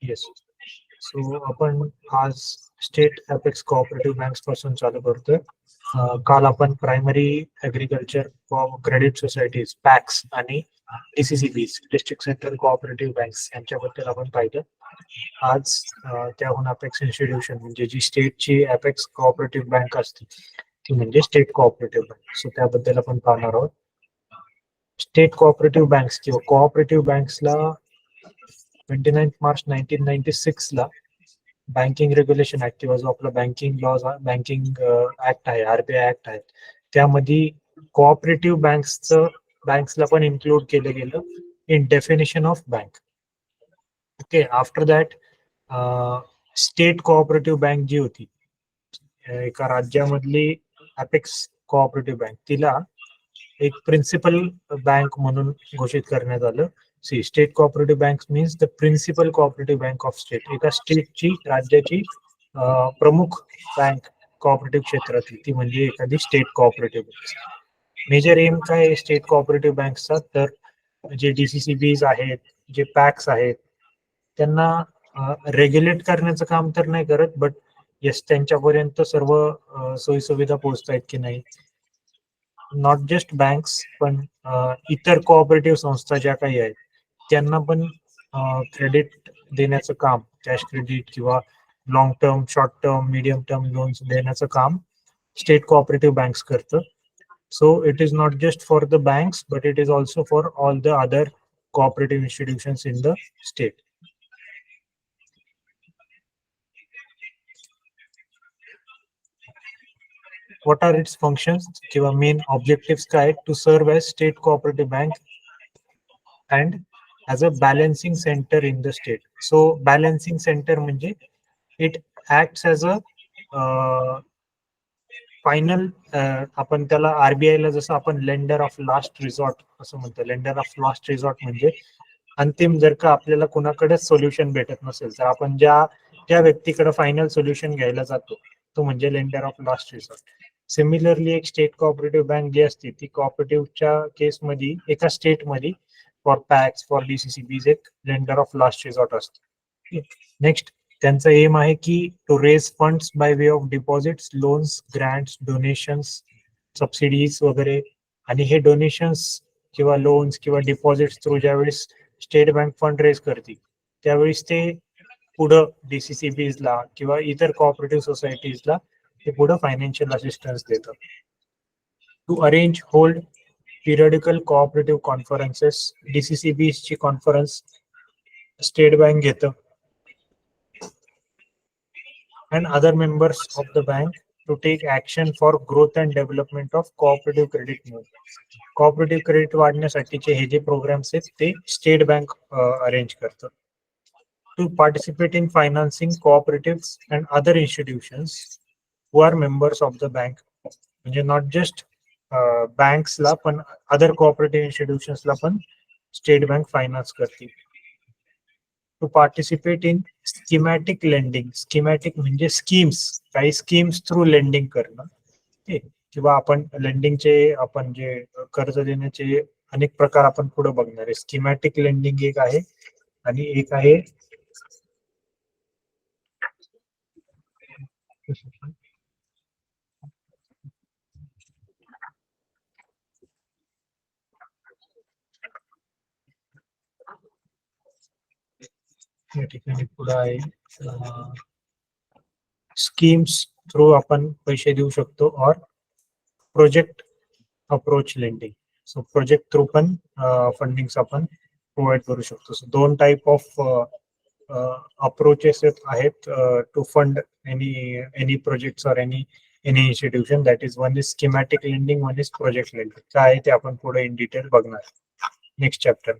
Yes. So आपण आज state apex cooperative banks पासून चालू करतोय. काल आपण primary agriculture credit societies PACS आणि DCCBs district central cooperative banks यांच्याबद्दल आपण पाहिलं. आज त्याहून अपेक्स इन्स्टिट्यूशन म्हणजे जी स्टेटची अपेक्स कोऑपरेटिव्ह बँक असते ती म्हणजे स्टेट कोऑपरेटिव्ह बँक. सो त्याबद्दल आपण पाहणार आहोत. स्टेट कोऑपरेटिव्ह बँक्स किंवा कोऑपरेटिव्ह बँक्सला 29 मार्च 1996 ला बँकिंग रेग्युलेशन ऍक्ट किंवा जो आपला बँकिंग लॉज बँकिंग ऍक्ट आहे, RBI ऍक्ट आहे, त्यामध्ये कोऑपरेटिव्ह बँक्सला पण इन्क्लूड केलं गेलं in definition of bank. Okay, after that state cooperative bank जी होती एका राज्यामधली अपेक्स कोऑपरेटिव्ह बँक, तिला एक प्रिन्सिपल बँक म्हणून घोषित करण्यात आलं. See state cooperative bank means the principal cooperative bank of state. एका स्टेटची, राज्याची प्रमुख बँक कोऑपरेटिव्ह क्षेत्रातली ती म्हणजे एखादी state cooperative bank. Major aim काय आहे स्टेट कोऑपरेटिव्ह बँकचा, तर जे DCCBs आहेत, जे पॅक्स आहेत, त्यांना रेग्युलेट करण्याचं काम तर नाही करत, बट येस त्यांच्यापर्यंत सर्व सोयीसुविधा पोहोचतायत की नाही. नॉट जस्ट बँक्स पण इतर कोऑपरेटिव्ह संस्था ज्या काही आहेत त्यांना पण क्रेडिट देण्याचं काम, कॅश क्रेडिट किंवा long term, short term, medium term loans देण्याचं काम स्टेट कोऑपरेटिव्ह बँक्स करतं. So it is not just for the banks but it is also for all the other cooperative institutions in the state. What are its functions किंवा main objectives काय? To serve as state cooperative bank and as a balancing center in the state. So balancing center म्हणजे it acts as a final, आपण त्याला RBI ला जसं आपण lender of last resort असं म्हणतो. लेंडर ऑफ लास्ट रिसॉर्ट म्हणजे अंतिम जर का आपल्याला कुणाकडेच सोल्युशन भेटत नसेल तर आपण त्या व्यक्तीकडे फायनल सोल्युशन घ्यायला जातो, तो म्हणजे lender of last resort. Similarly एक स्टेट कोऑपरेटिव्ह बँक जी असते ती कोऑपरेटिव्हच्या केसमध्ये एका स्टेटमध्ये फॉर पॅक्स, फॉर DCCBs एक लेंडर ऑफ लास्ट रिसॉर्ट असतो. नेक्स्ट त्यांचा एम आहे की to raise funds by way of deposits, loans, grants, donations, subsidies वगैरे. आणि हे डोनेशन्स किंवा लोन्स किंवा डिपॉझिट्स थ्रू ज्यावेळेस स्टेट बँक फंड रेज करते त्यावेळेस ते पुढं DCCBsला किंवा इतर कोऑपरेटिव्ह सोसायटीजला ते पुढं फायनान्शियल असिस्टन्स देतात. To arrange, hold periodical cooperative conferences. DCCBs ची कॉन्फरन्स स्टेट बँक घेतं. and other members of the bank to take action for growth and development of cooperative credit movement. Cooperative credit वाढण्यासाठीचे हे जे programs आहेत ते state bank arrange करतं. To participate in financing cooperatives and other institutions who are members of the bank. म्हणजे not just बँक्सला पण other cooperative इन्स्टिट्यूशन्सला पण स्टेट बँक फायनान्स करते. To participate in schematic lending. Schematic म्हणजे स्कीम्स, काही schemes through lending करणं. किंवा आपण लेंडिंगचे, आपण जे कर्ज देण्याचे अनेक प्रकार आपण पुढे बघणार आहे. स्कीमॅटिक लेंडिंग एक आहे आणि एक आहे या ठिकाणी पुढे आहे स्कीम्स थ्रू आपण पैसे देऊ शकतो or project approach lending. So project through पण फंडिंग आपण प्रोव्हाइड करू शकतो. सो दोन टाइप ऑफ अप्रोचेस आहेत to fund any projects or any institution. That is one is schematic lending, one is project lending. काय आहे ते आपण पुढे इन डिटेल बघणार नेक्स्ट चॅप्टर.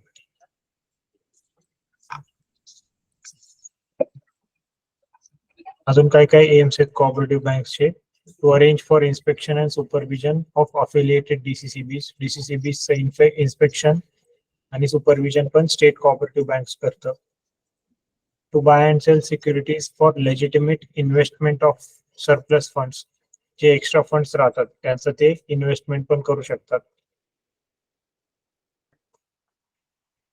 अजून काय काय एम्स आहेत कोऑपरेटिव्ह बँक्सचे? To arrange for inspection and supervision of affiliated DCCBs. DCCBs inspection आणि सुपरविजन पण स्टेट कोऑपरेटिव्ह बँक्स करतं. To buy and sell securities for legitimate investment of surplus funds. जे एक्स्ट्रा फंड्स राहतात त्यांचं ते इन्व्हेस्टमेंट पण करू शकतात.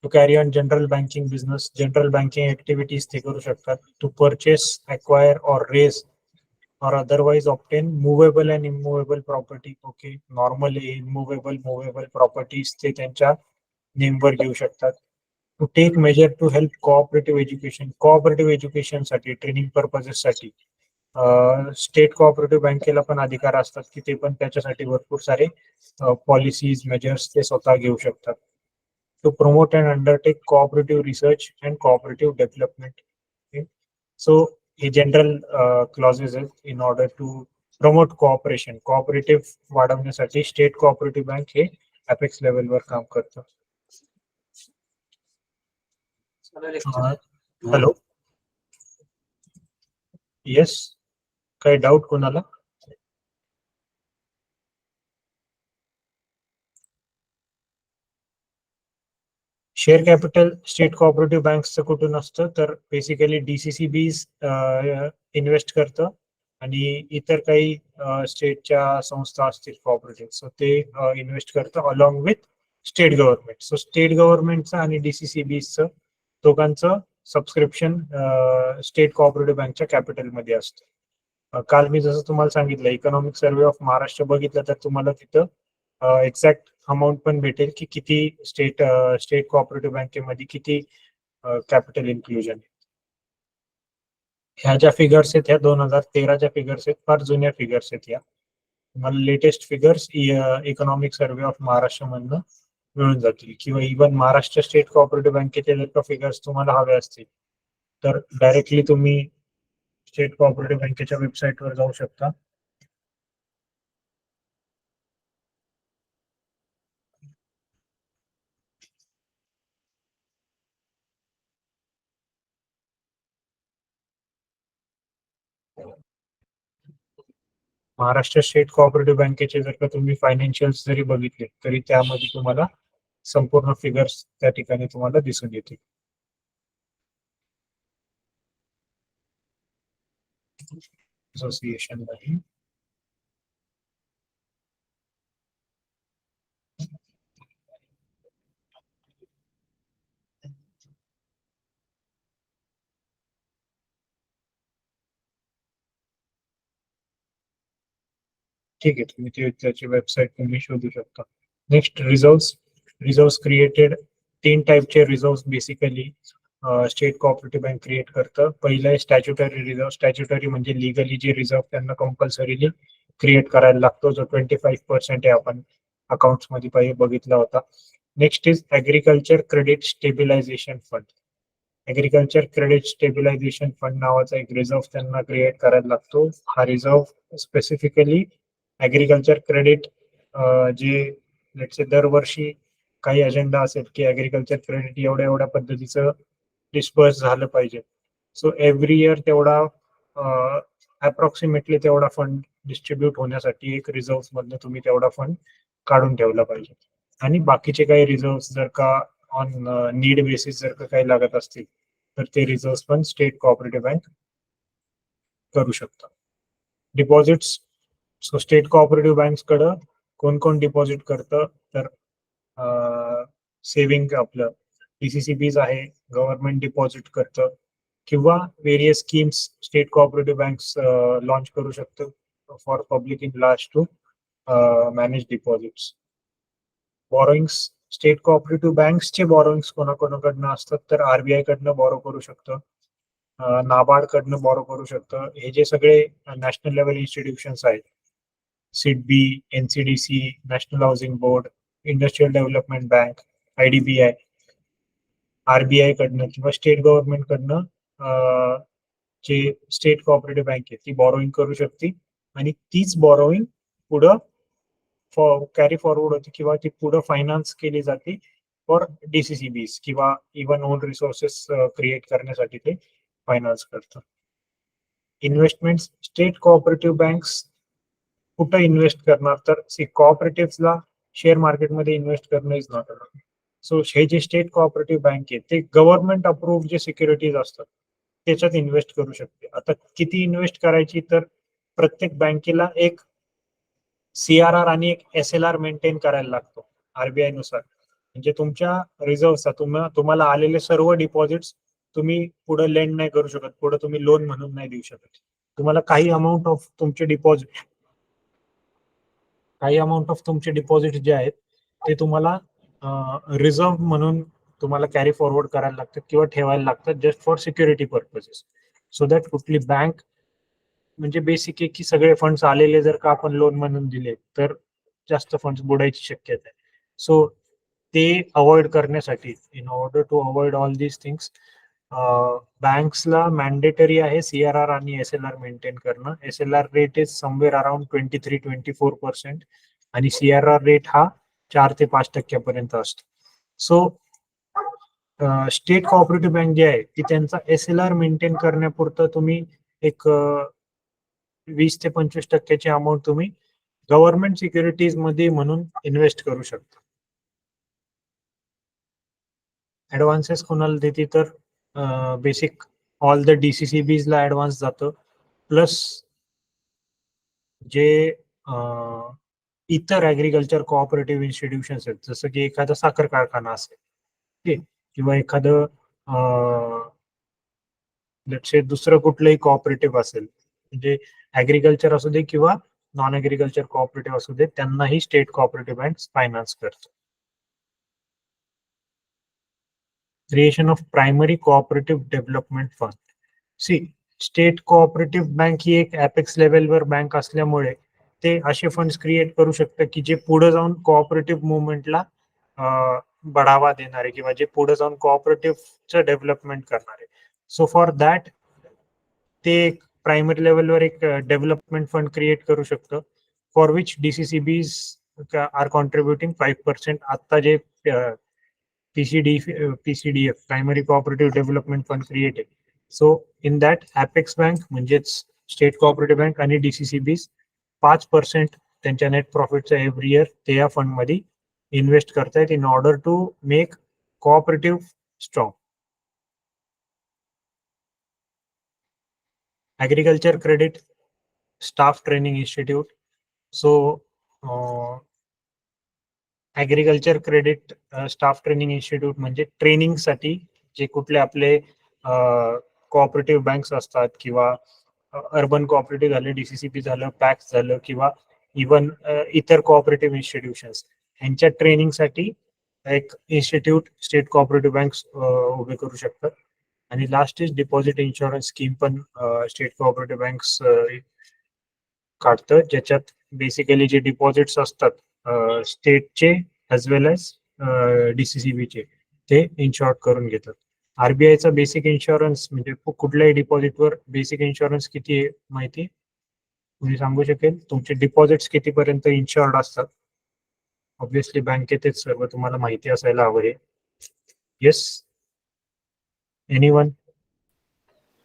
To carry on general banking business, general banking activities ते करू शकतात. To purchase, acquire or raise or otherwise obtain movable and immovable property. Okay, normally movable properties ते त्यांच्या नेमवर घेऊ शकतात. To take measure to help cooperative education साठी, training purposes साठी स्टेट कोऑपरेटिव्ह बँकेला पण अधिकार असतात की ते पण त्याच्यासाठी भरपूर सारे पॉलिसीज मेजर्स ते स्वतः घेऊ शकतात. To promote and undertake cooperative research and cooperative development. So हे जनरल क्लॉजेस आहेत in order to promote cooperative वाढवण्यासाठी स्टेट कोऑपरेटिव्ह बँक हे अपेक्स लेवलवर काम करतं. हॅलो, येस, काही डाऊट कोणाला? शेअर कॅपिटल स्टेट कोऑपरेटिव्ह बँक्सचं कुठून असतं तर बेसिकली डीसीसीबीज इन्व्हेस्ट करतं आणि इतर काही स्टेटच्या संस्था असतील कोऑपरेटिव्ह, सो ते इन्व्हेस्ट करतं along with state government. So state गव्हर्नमेंटचं आणि डीसीसीबीजचं दोघांचं सबस्क्रिप्शन स्टेट कोऑपरेटिव्ह बँकच्या कॅपिटलमध्ये असतं. काल मी जसं तुम्हाला सांगितलं इकॉनॉमिक सर्वे ऑफ महाराष्ट्र बघितलं तर तुम्हाला तिथं एक्झॅक्ट अमाऊंट पण भेटेल की किती स्टेट कोऑपरेटिव्ह बँकेमध्ये किती कॅपिटल इन्क्लुजन आहे. ह्या ज्या फिगर्स आहेत ह्या 2013च्या फिगर्स आहेत, फार जुन्या फिगर्स आहेत. या तुम्हाला latest figures economic survey of Maharashtra मधनं मिळून जातील, किंवा इव्हन महाराष्ट्र स्टेट कोऑपरेटिव्ह बँकेचे जर का फिगर्स तुम्हाला हवे असतील तर डायरेक्टली तुम्ही स्टेट कोऑपरेटिव्ह बँकेच्या वेबसाईटवर जाऊ शकता. महाराष्ट्र स्टेट कोऑपरेटिव्ह बँकेचे जर का तुम्ही फायनान्शियल्स जरी बघितले तरी त्यामध्ये तुम्हाला संपूर्ण फिगर्स त्या ठिकाणी तुम्हाला दिसून येतील. असोसिएशन नाही, ठीक आहे, तुम्ही त्याची वेबसाईट तुम्ही शोधू शकता. Next, reserve created. 3 टाईपचे reserve basically state cooperative bank create करतं. पहिलं आहे स्टॅच्युटरी रिझर्व्ह. स्टॅच्युटरी म्हणजे लिगली जे रिझर्व्ह त्यांना कंपल्सरीली क्रिएट करायला लागतो, जो 25% आहे, आपण अकाउंट्स मध्ये पहिले बघितला होता. Next is agriculture credit stabilization fund. Agriculture credit stabilization fund नावाचा एक रिझर्व्ह त्यांना क्रिएट करायला लागतो. हा रिझर्व्ह स्पेसिफिकली ऍग्रिकल्चर क्रेडिट जे लेट्स से दरवर्षी काही अजेंडा असेल की ऍग्रिकल्चर क्रेडिट एवढ्या पद्धतीचं डिस्पर्स झालं पाहिजे, सो एव्हरी इयर तेवढा अप्रॉक्सिमेटली तेवढा फंड डिस्ट्रीब्यूट होण्यासाठी एक रिझर्व्ह मधनं तुम्ही तेवढा फंड काढून ठेवला पाहिजे. आणि बाकीचे काही रिझर्व्ह जर का ऑन नीड बेसिस जर का काही लागत असतील तर ते रिझर्व्ह पण स्टेट कोऑपरेटिव्ह बँक करू शकतात. डिपॉझिट्स. सो स्टेट कोऑपरेटिव्ह बँक्सकडं कोण कोण डिपॉझिट करतं तर सेव्हिंग आपलं डीसीसीबीज आहे, गव्हर्नमेंट डिपॉझिट करतं, किंवा various schemes state cooperative banks launch करू शकतं for public in large to manage deposits. Borrowings. State cooperative बँक्सचे बॉरोइंग्स कोणाकोणाकडनं असतात तर आरबीआय कडनं बॉरो करू शकतं, नाबार्ड कडनं बॉरो करू शकतं. हे जे सगळे नॅशनल लेवल इन्स्टिट्यूशन्स आहेत, SIDBI, NCDC, national housing board, industrial development bank, IDBI, RBI कडनं किंवा स्टेट गव्हर्नमेंट कडनं जे स्टेट कोऑपरेटिव्ह बँक आहे ती बॉरोइंग करू शकते आणि तीच बॉरोइंग पुढं कॅरी फॉरवर्ड होती किंवा ती पुढं फायनान्स केली जाते फॉर डीसीसीबीज किंवा इव्हन ओन रिसोर्सेस क्रिएट करण्यासाठी ते फायनान्स करतं. इन्व्हेस्टमेंट. स्टेट कोऑपरेटिव्ह बँक्स कुठं इन्व्हेस्ट करणार तर कोऑपरेटिव्हला शेअर मार्केटमध्ये इन्व्हेस्ट करणं इज नॉट अलाउड. सो हे जे स्टेट कोऑपरेटिव्ह बँक आहे ते गव्हर्नमेंट अप्रूव्ह जे सिक्युरिटीज असतात त्याच्यात इन्व्हेस्ट करू शकते. आता किती इन्व्हेस्ट करायची तर प्रत्येक बँकेला एक सीआरआर आणि एक एसएलआर मेंटेन करायला लागतो आरबीआय नुसार. म्हणजे तुमच्या रिझर्व्हचा तुम्हाला आलेले सर्व डिपॉझिट्स तुम्ही पुढे लेंड नाही करू शकत, पुढे तुम्ही लोन म्हणून नाही देऊ शकत. तुम्हाला काही अमाऊंट ऑफ तुमचे डिपॉझिट जे आहेत ते तुम्हाला रिझर्व्ह म्हणून तुम्हाला कॅरी फॉरवर्ड करायला लागतात किंवा ठेवायला लागतात just for security purposes. So that कुठली बँक म्हणजे बेसिक आहे की सगळे फंड्स आलेले जर का आपण लोन म्हणून दिले तर जास्त फंड्स बुडायची शक्यता आहे. सो ते अवॉइड करण्यासाठी, in order to avoid all these things, बँक्सला मॅन्डेटरी आहे CRR आणि SLR मेंटेन करणं. SLR rate is somewhere around 23-24% आणि CRR रेट हा 4 ते 5% असतो. सो स्टेट कोऑपरेटिव्ह बँक जे आहे ती त्यांचा SLR मेंटेन करण्यापुरतं तुम्ही एक 20 ते 25% अमाऊंट तुम्ही गव्हर्नमेंट सिक्युरिटीज मध्ये म्हणून इन्व्हेस्ट करू शकता. ऍडव्हान्सेस कोणाला देते तर बेसिक ऑल द DCCBs ला ऍडव्हान्स जातं, प्लस जे इतर ऍग्रिकल्चर कोऑपरेटिव्ह इन्स्टिट्यूशन्स आहेत जसं की एखादा साखर कारखाना असेल किंवा एखादं दुसरं कुठलंही कोऑपरेटिव्ह असेल, म्हणजे ऍग्रिकल्चर असू दे किंवा नॉन ऍग्रिकल्चर कोऑपरेटिव्ह असू दे, त्यांनाही स्टेट कोऑपरेटिव्ह बँक फायनान्स करतो. Creation of primary cooperative development fund. See, state cooperative bank ही एक ॲपेक्स लेवलवर बँक असल्यामुळे ते असे फंड्स क्रिएट करू शकतं की जे पुढे जाऊन कोऑपरेटिव्ह मुवमेंटला बढावा देणारे किंवा जे पुढे जाऊन कोऑपरेटिव्हचं डेव्हलपमेंट करणारे. सो फॉर दॅट ते एक प्रायमरी लेवलवर एक डेव्हलपमेंट फंड क्रिएट करू शकतं, for which DCCBs are contributing 5%. आता जे PCDF primary cooperative development fund create आहे. So in that apex bank म्हणजेच स्टेट कोऑपरेटिव्ह बँक आणि DCCBs 5% त्यांच्या नेट प्रॉफिटचा एव्हरी इयर ते या फंड मध्ये इन्व्हेस्ट करतायत in order to make cooperative strong. Agriculture credit staff training institute. So agriculture credit staff training institute म्हणजे ट्रेनिंगसाठी जे कुठले आपले कोऑपरेटिव्ह बँक्स असतात किंवा अर्बन कोऑपरेटिव्ह झालं, DCCB झालं, पॅक्स झालं किंवा इवन इतर कोऑपरेटिव्ह इन्स्टिट्यूशन्स यांच्या ट्रेनिंगसाठी एक इन्स्टिट्यूट स्टेट कोऑपरेटिव्ह बँक्स उभे करू शकतात. आणि last is deposit insurance scheme पण स्टेट कोऑपरेटिव्ह बँक्स काढतं, ज्याच्यात बेसिकली जे डिपॉझिट्स असतात स्टेटचे ॲज वेल एज DCCBचे ते इन्शॉर्ट करून घेतात. RBIचा बेसिक इन्शुरन्स म्हणजे कुठल्याही डिपॉझिटवर बेसिक इन्शुरन्स किती आहे माहिती तुम्ही सांगू शकेल? तुमचे डिपॉझिट्स कितीपर्यंत इन्शुअर्ड असतात? ऑब्विसली बँकेतच सर्व तुम्हाला माहिती असायला हवं आहे. Yes, anyone?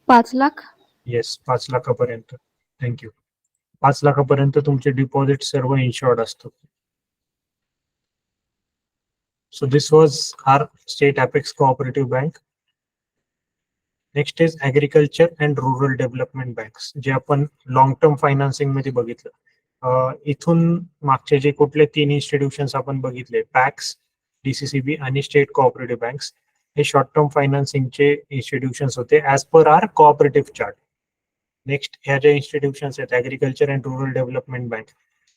5 लाख. येस, 5 लाखापर्यंत. थँक्यू. 5 लाखापर्यंत तुमचे डिपॉझिट सर्व इन्शुअर्ड असतात. So this was our state apex cooperative bank. Next is agriculture and rural development banks, जे आपण लॉंग टर्म फायनान्सिंग मध्ये बघितलं. इथून मागचे जे कुठले 3 इन्स्टिट्यूशन्स आपण बघितले, पॅक्स, DCCB आणि स्टेट कोऑपरेटिव्ह बँक्स, हे शॉर्ट टर्म फायनान्सिंगचे इन्स्टिट्यूशन्स होते as per our cooperative chart. Next ह्या ज्या इन्स्टिट्यूशन्स आहेत agriculture and rural development bank,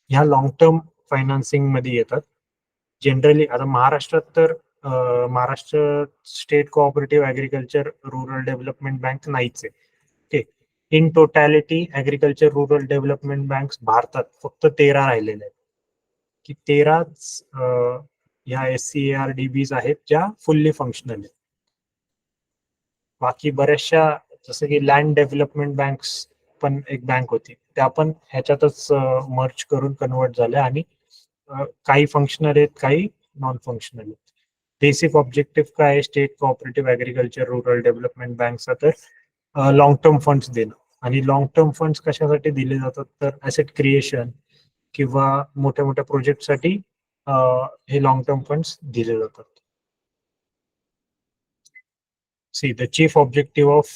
ह्या लॉंग टर्म फायनान्सिंग मध्ये येतात. जनरली आता महाराष्ट्रात तर Maharashtra state cooperative agriculture rural development bank नाहीच आहे. Okay, in totality agriculture rural development banks भारतात फक्त 13 राहिलेले आहेत, की 13च ह्या SCARDBs आहेत ज्या फुल्ली फंक्शनल आहेत. बाकी बऱ्याचशा जसं की लँड डेव्हलपमेंट बँक्स पण एक बँक होती, त्या पण ह्याच्यातच मर्ज करून कन्वर्ट झाल्या आणि काही फंक्शनल आहेत, काही नॉन फंक्शनल आहेत. बेसिक ऑब्जेक्टिव्ह काय आहे state cooperative agriculture rural development बँकचा? तर लॉंग टर्म फंड्स देणं. आणि लॉंग टर्म फंड्स कशासाठी दिले जातात? तर ऍसेट क्रिएशन किंवा मोठ्या मोठ्या प्रोजेक्टसाठी हे लॉंग टर्म फंड्स दिले जातात. See, the chief objective of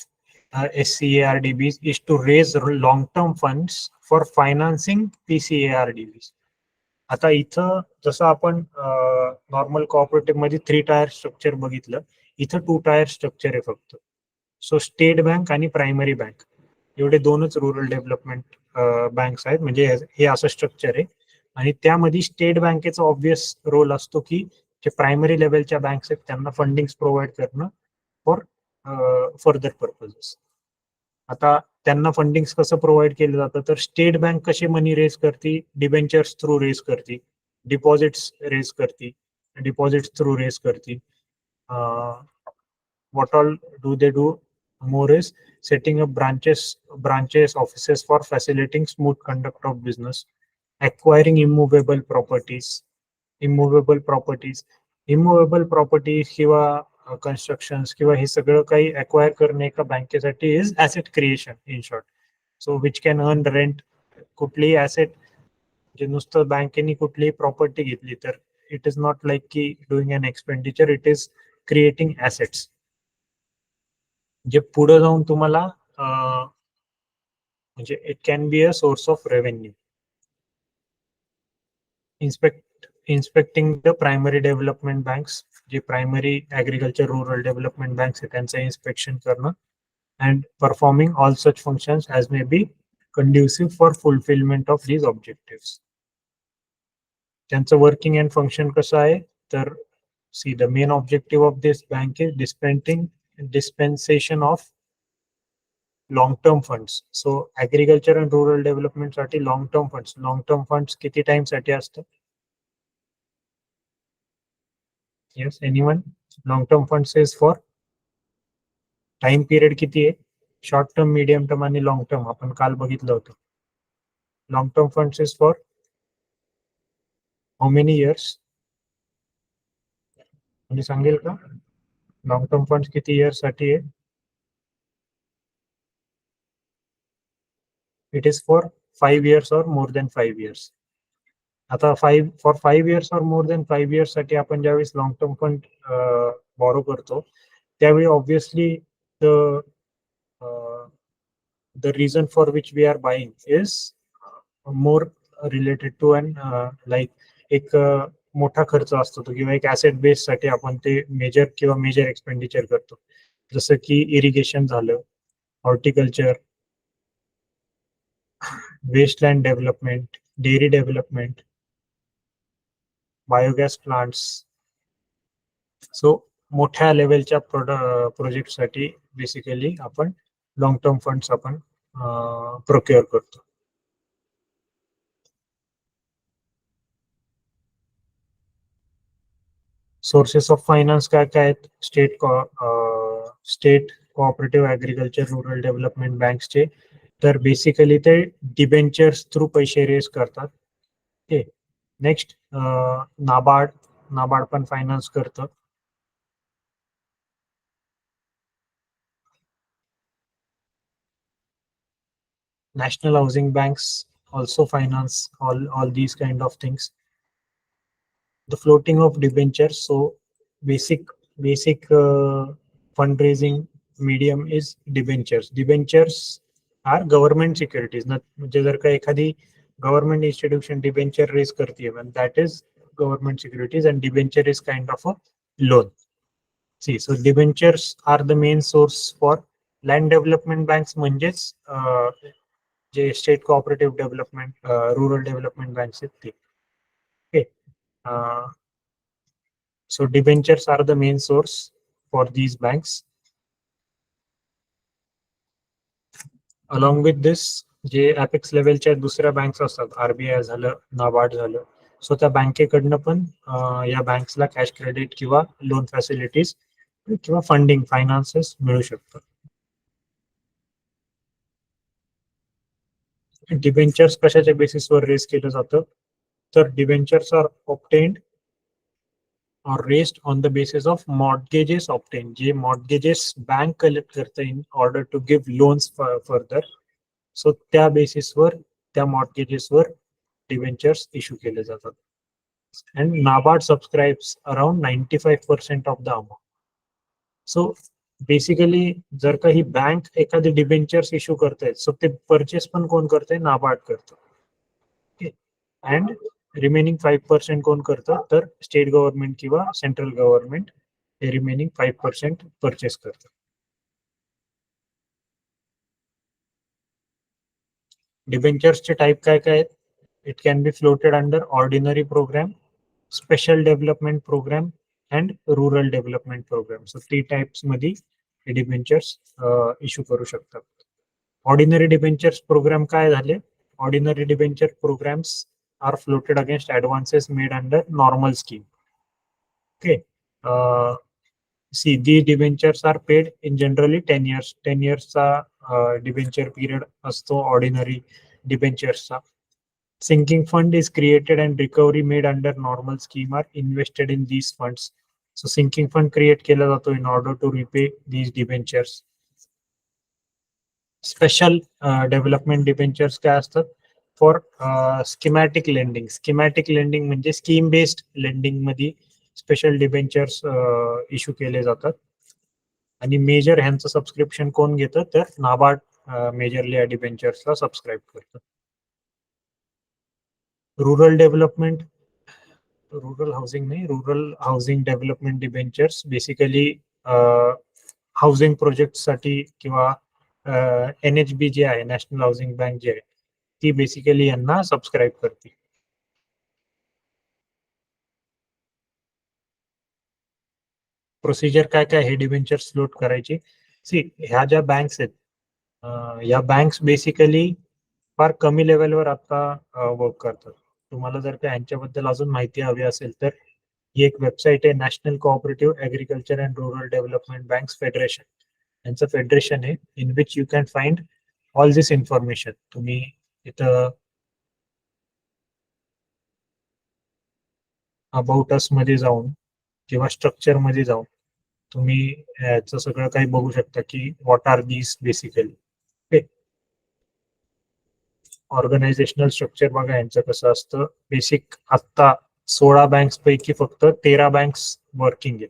SCARDBs is to raise long-term funds for financing PCARDBs. आता इथं जसं आपण नॉर्मल कोऑपरेटिव्ह मध्ये 3 टायर स्ट्रक्चर बघितलं, इथं 2 टायर स्ट्रक्चर आहे फक्त. सो स्टेट बँक आणि प्रायमरी बँक एवढे दोनच रुरल डेव्हलपमेंट बँक्स आहेत, म्हणजे हे असं स्ट्रक्चर आहे. आणि त्यामध्ये स्टेट बँकेचा ऑब्विस रोल असतो की जे प्रायमरी लेवलच्या बँक्स आहेत त्यांना फंडिंग प्रोव्हाइड करणं फॉर फर्दर पर्पजेस. आता त्यांना फंडिंग कसं प्रोव्हाइड केलं जातं, तर स्टेट बँक कशी मनी रेज करते, डिबेंचर्स थ्रू रेज करते, डिपॉझिट्स रेज करते, डिपॉझिट्स थ्रू रेज करते. what all do they do more is setting up branches offices for facilitating smooth conduct of business, acquiring immovable properties किंवा constructions किंवा हे सगळं काही अक्वायर करणे एका बँकेसाठी is asset creation in short. So which can earn rent. कुठलीही asset जे नुसतं बँकेने कुठलीही प्रॉपर्टी घेतली तर इट इज नॉट लाईक की doing an expenditure, it is creating assets जे पुढे जाऊन तुम्हाला म्हणजे it can be a source of revenue. Inspecting the primary development banks, जे primary agriculture rural development banks आहे त्यांचं इन्स्पेक्शन करणं, and performing all such functions as may be conducive for fulfilment of these objective. त्यांचं working and function कसं आहे तर see the main objective of this bank is dispensation of long term funds. So agriculture and rural development साठी long term funds किती time साठी असतं? Yes, anyone? long term funds is for time period किती आहे? Short term, medium term आणि long term आपण काल बघितलं होतं. long term funds is for how many years? म्हणजे सांगेल का लॉंग टर्म फंड्स किती इयर्स साठी आहे? It is for 5 years or more than 5 years. आता 5 years or more than 5 years साठी आपण ज्यावेळेस लॉंग टर्म फंड बॉरो करतो त्यावेळी obviously the reason for which we are buying is more related to an like एक मोठा खर्च असतो तो किंवा एक ऍसेट बेस साठी आपण ते मेजर एक्सपेंडिचर करतो, जसं की इरिगेशन झालं, horticulture, wasteland development, dairy development, biogas plants. So मोठ्या लेवलच्या प्रोजेक्ट साठी बेसिकली आपण लॉंग टर्म फंड्स आपण प्रोक्युअर करतो. सोर्सेस ऑफ फायनान्स काय काय आहेत? State cooperative agriculture rural development बँक्सचे तर बेसिकली ते डिबेंचर्स थ्रू पैसे रेज करतात. ओके, नेक्स्ट नाबार्ड पण फायनान्स करतं. National housing banks also finance all these kind of things. The floating of debentures, so basic fundraising medium is debentures are government securities. म्हणजे जर का एखादी गव्हर्नमेंट इन्स्टिट्यूशन डिबेंचर रेज करते that is government securities and debenture is kind of a loan. See, so debentures are the main source for land development banks, म्हणजेच जे state cooperative development rural development banks आहेत ते. Okay, so debentures are the main source for these banks. Along with this, जे apex लेवलच्या दुसऱ्या banks असतात, RBI झालं, नाबार्ड झालं, so त्या बँकेकडनं पण या बँक्सला कॅश क्रेडिट किंवा लोन फॅसिलिटीज किंवा फंडिंग फायनान्सेस मिळू शकतात. डिबेंचर्स कशाच्या बेसिसवर रेज केलं जातं तर debentures are obtained or raised on the basis of mortgages obtained, जे mortgages bank collect करते in order to give loans further. So त्या बेसिसवर त्या mortgagesवर debentures issue केले जातात. And NABARD subscribes around 95% of the amount. So basically जर का ही bank एखादी डिबेंचर्स इश्यू करते सो ते परचेस पण कोण करते? नाबार्ड करतो. ओके, अँड रिमेनिंग 5% कोण करतं, तर स्टेट गव्हर्नमेंट किंवा सेंट्रल गव्हर्नमेंट हे रिमेनिंग 5% परचेस करतं. डिबेंचर्सचे टाईप काय काय आहेत? It can be floated under ordinary program, special development program and rural development program. So 3 types मध्ये डिबेंचर्स इश्यू करू शकतात. ऑर्डिनरी डिबेंचर्स प्रोग्राम काय झाले? Ordinary debenture programs are floated against advances made under normal scheme. Okay. these debentures are paid in generally 10 years. 10 yearsचा debenture period असतो ordinary डिबेंचर्सचा. Sinking fund is created and recovery made under normal scheme are invested in these funds. So sinking fund create केला जातो in order to repay these debentures. Special development debentures काय असतात? For schematic lending. Schematic lending म्हणजे scheme based lending मध्ये special debentures issue केले जातात. आणि major ह्यांचं सबस्क्रिप्शन कोण घेतं, तर नाबार्ड मेजरली या डिबेंचर्सला सबस्क्राईब करतं. रुरल डेव्हलपमेंट, रुरल हाऊसिंग नाही, rural housing development debentures basically housing प्रोजेक्टसाठी किंवा NHB जे आहे, नॅशनल हाऊसिंग बँक जे आहे, ती बेसिकली यांना सबस्क्राईब करते. प्रोसिजर काय काय हे डिबेंचर्स फ्लोट करायची? सी, ह्या ज्या बँक्स आहेत, या बँक्स बेसिकली फार कमी लेवलवर आता वर्क करतात. तुम्हाला जर का यांच्याबद्दल अजून माहिती हवी असेल तर ही एक वेबसाईट आहे, national cooperative agriculture and rural development banks federation. यांचं फेडरेशन आहे, in which you can find all this information. तुम्ही इथं अबाउट अस मध्ये जाऊन किंवा स्ट्रक्चर मध्ये जाऊन तुम्ही याचं सगळं काही बघू शकता की what are these basically. Okay. Organisational structure बघा यांचं कसं असतं. बेसिक आत्ता 16 बँक्स पैकी फक्त 13 बँक्स वर्किंग आहेत.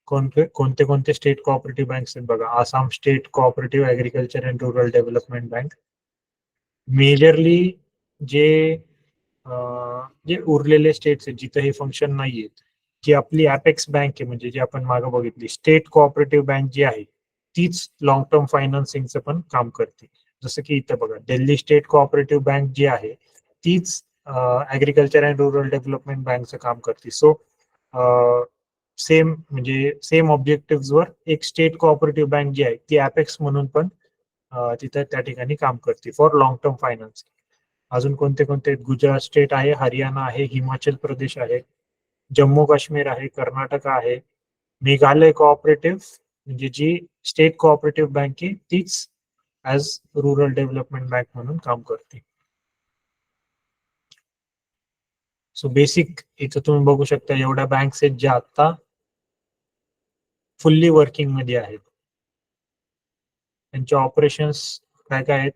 कोणते कोणते स्टेट कोऑपरेटिव्ह बँक्स आहेत बघा. Assam state cooperative agriculture and rural development bank. Majorly जे जे उरलेले स्टेट्स आहेत जिथे हे फंक्शन नाहीये, की आपली अपेक्स बँक आहे, म्हणजे जी आपण मागे बघितली स्टेट कोऑपरेटिव्ह बँक जी आहे, तीच लॉंग टर्म फायनान्सिंगचं पण काम करते. जसं की इथं बघा, दिल्ली स्टेट कोऑपरेटिव्ह बँक जी आहे तीच ऍग्रिकल्चर अँड रुरल डेव्हलपमेंट बँकचं काम करते. सो सेम म्हणजे सेम ऑब्जेक्टिव्हवर एक स्टेट कोऑपरेटिव्ह बँक जी आहे ती अपेक्स म्हणून पण तिथं त्या ठिकाणी काम करते फॉर लॉंग टर्म फायनान्स. अजून कोणते कोणते? गुजरात स्टेट आहे, हरियाणा आहे, हिमाचल प्रदेश आहे, जम्मू काश्मीर आहे, कर्नाटक आहे, मेघालय कोऑपरेटिव्ह म्हणजे जी स्टेट कोऑपरेटिव्ह बँक आहे तीच ऍज रुरल डेव्हलपमेंट बँक म्हणून काम करते. सो बेसिक इथं तुम्ही बघू शकता एवढ्या बँक्स आहेत ज्या आता फुल्ली वर्किंग मध्ये आहेत. त्यांचे ऑपरेशन्स काय काय आहेत?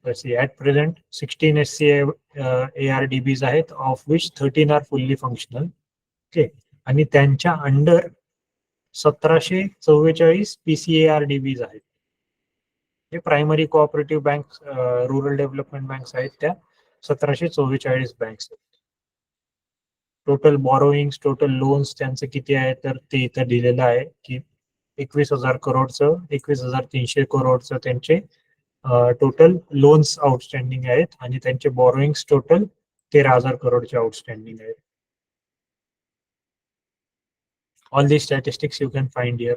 ऍट प्रेझेंट 16 SCA-ARDBs आहेत, of which 13 are fully functional. Okay. आणि त्यांच्या अंडर 1744 PCARDBs आहेत. हे primary cooperative bank rural development banks आहेत, त्या 1744 बँक्स आहेत. टोटल बॉरोईंग्स, टोटल लोन्स त्यांचं किती आहे तर ते इथं दिलेलं आहे की 21,000 करोडचं, 21,300 करोडचं त्यांचे टोटल लोन्स आउटस्टँडिंग आहेत आणि त्यांचे बॉरोईंग्स टोटल 13,000 करोडचे आउटस्टँडिंग आहेत. All the statistics you can find here.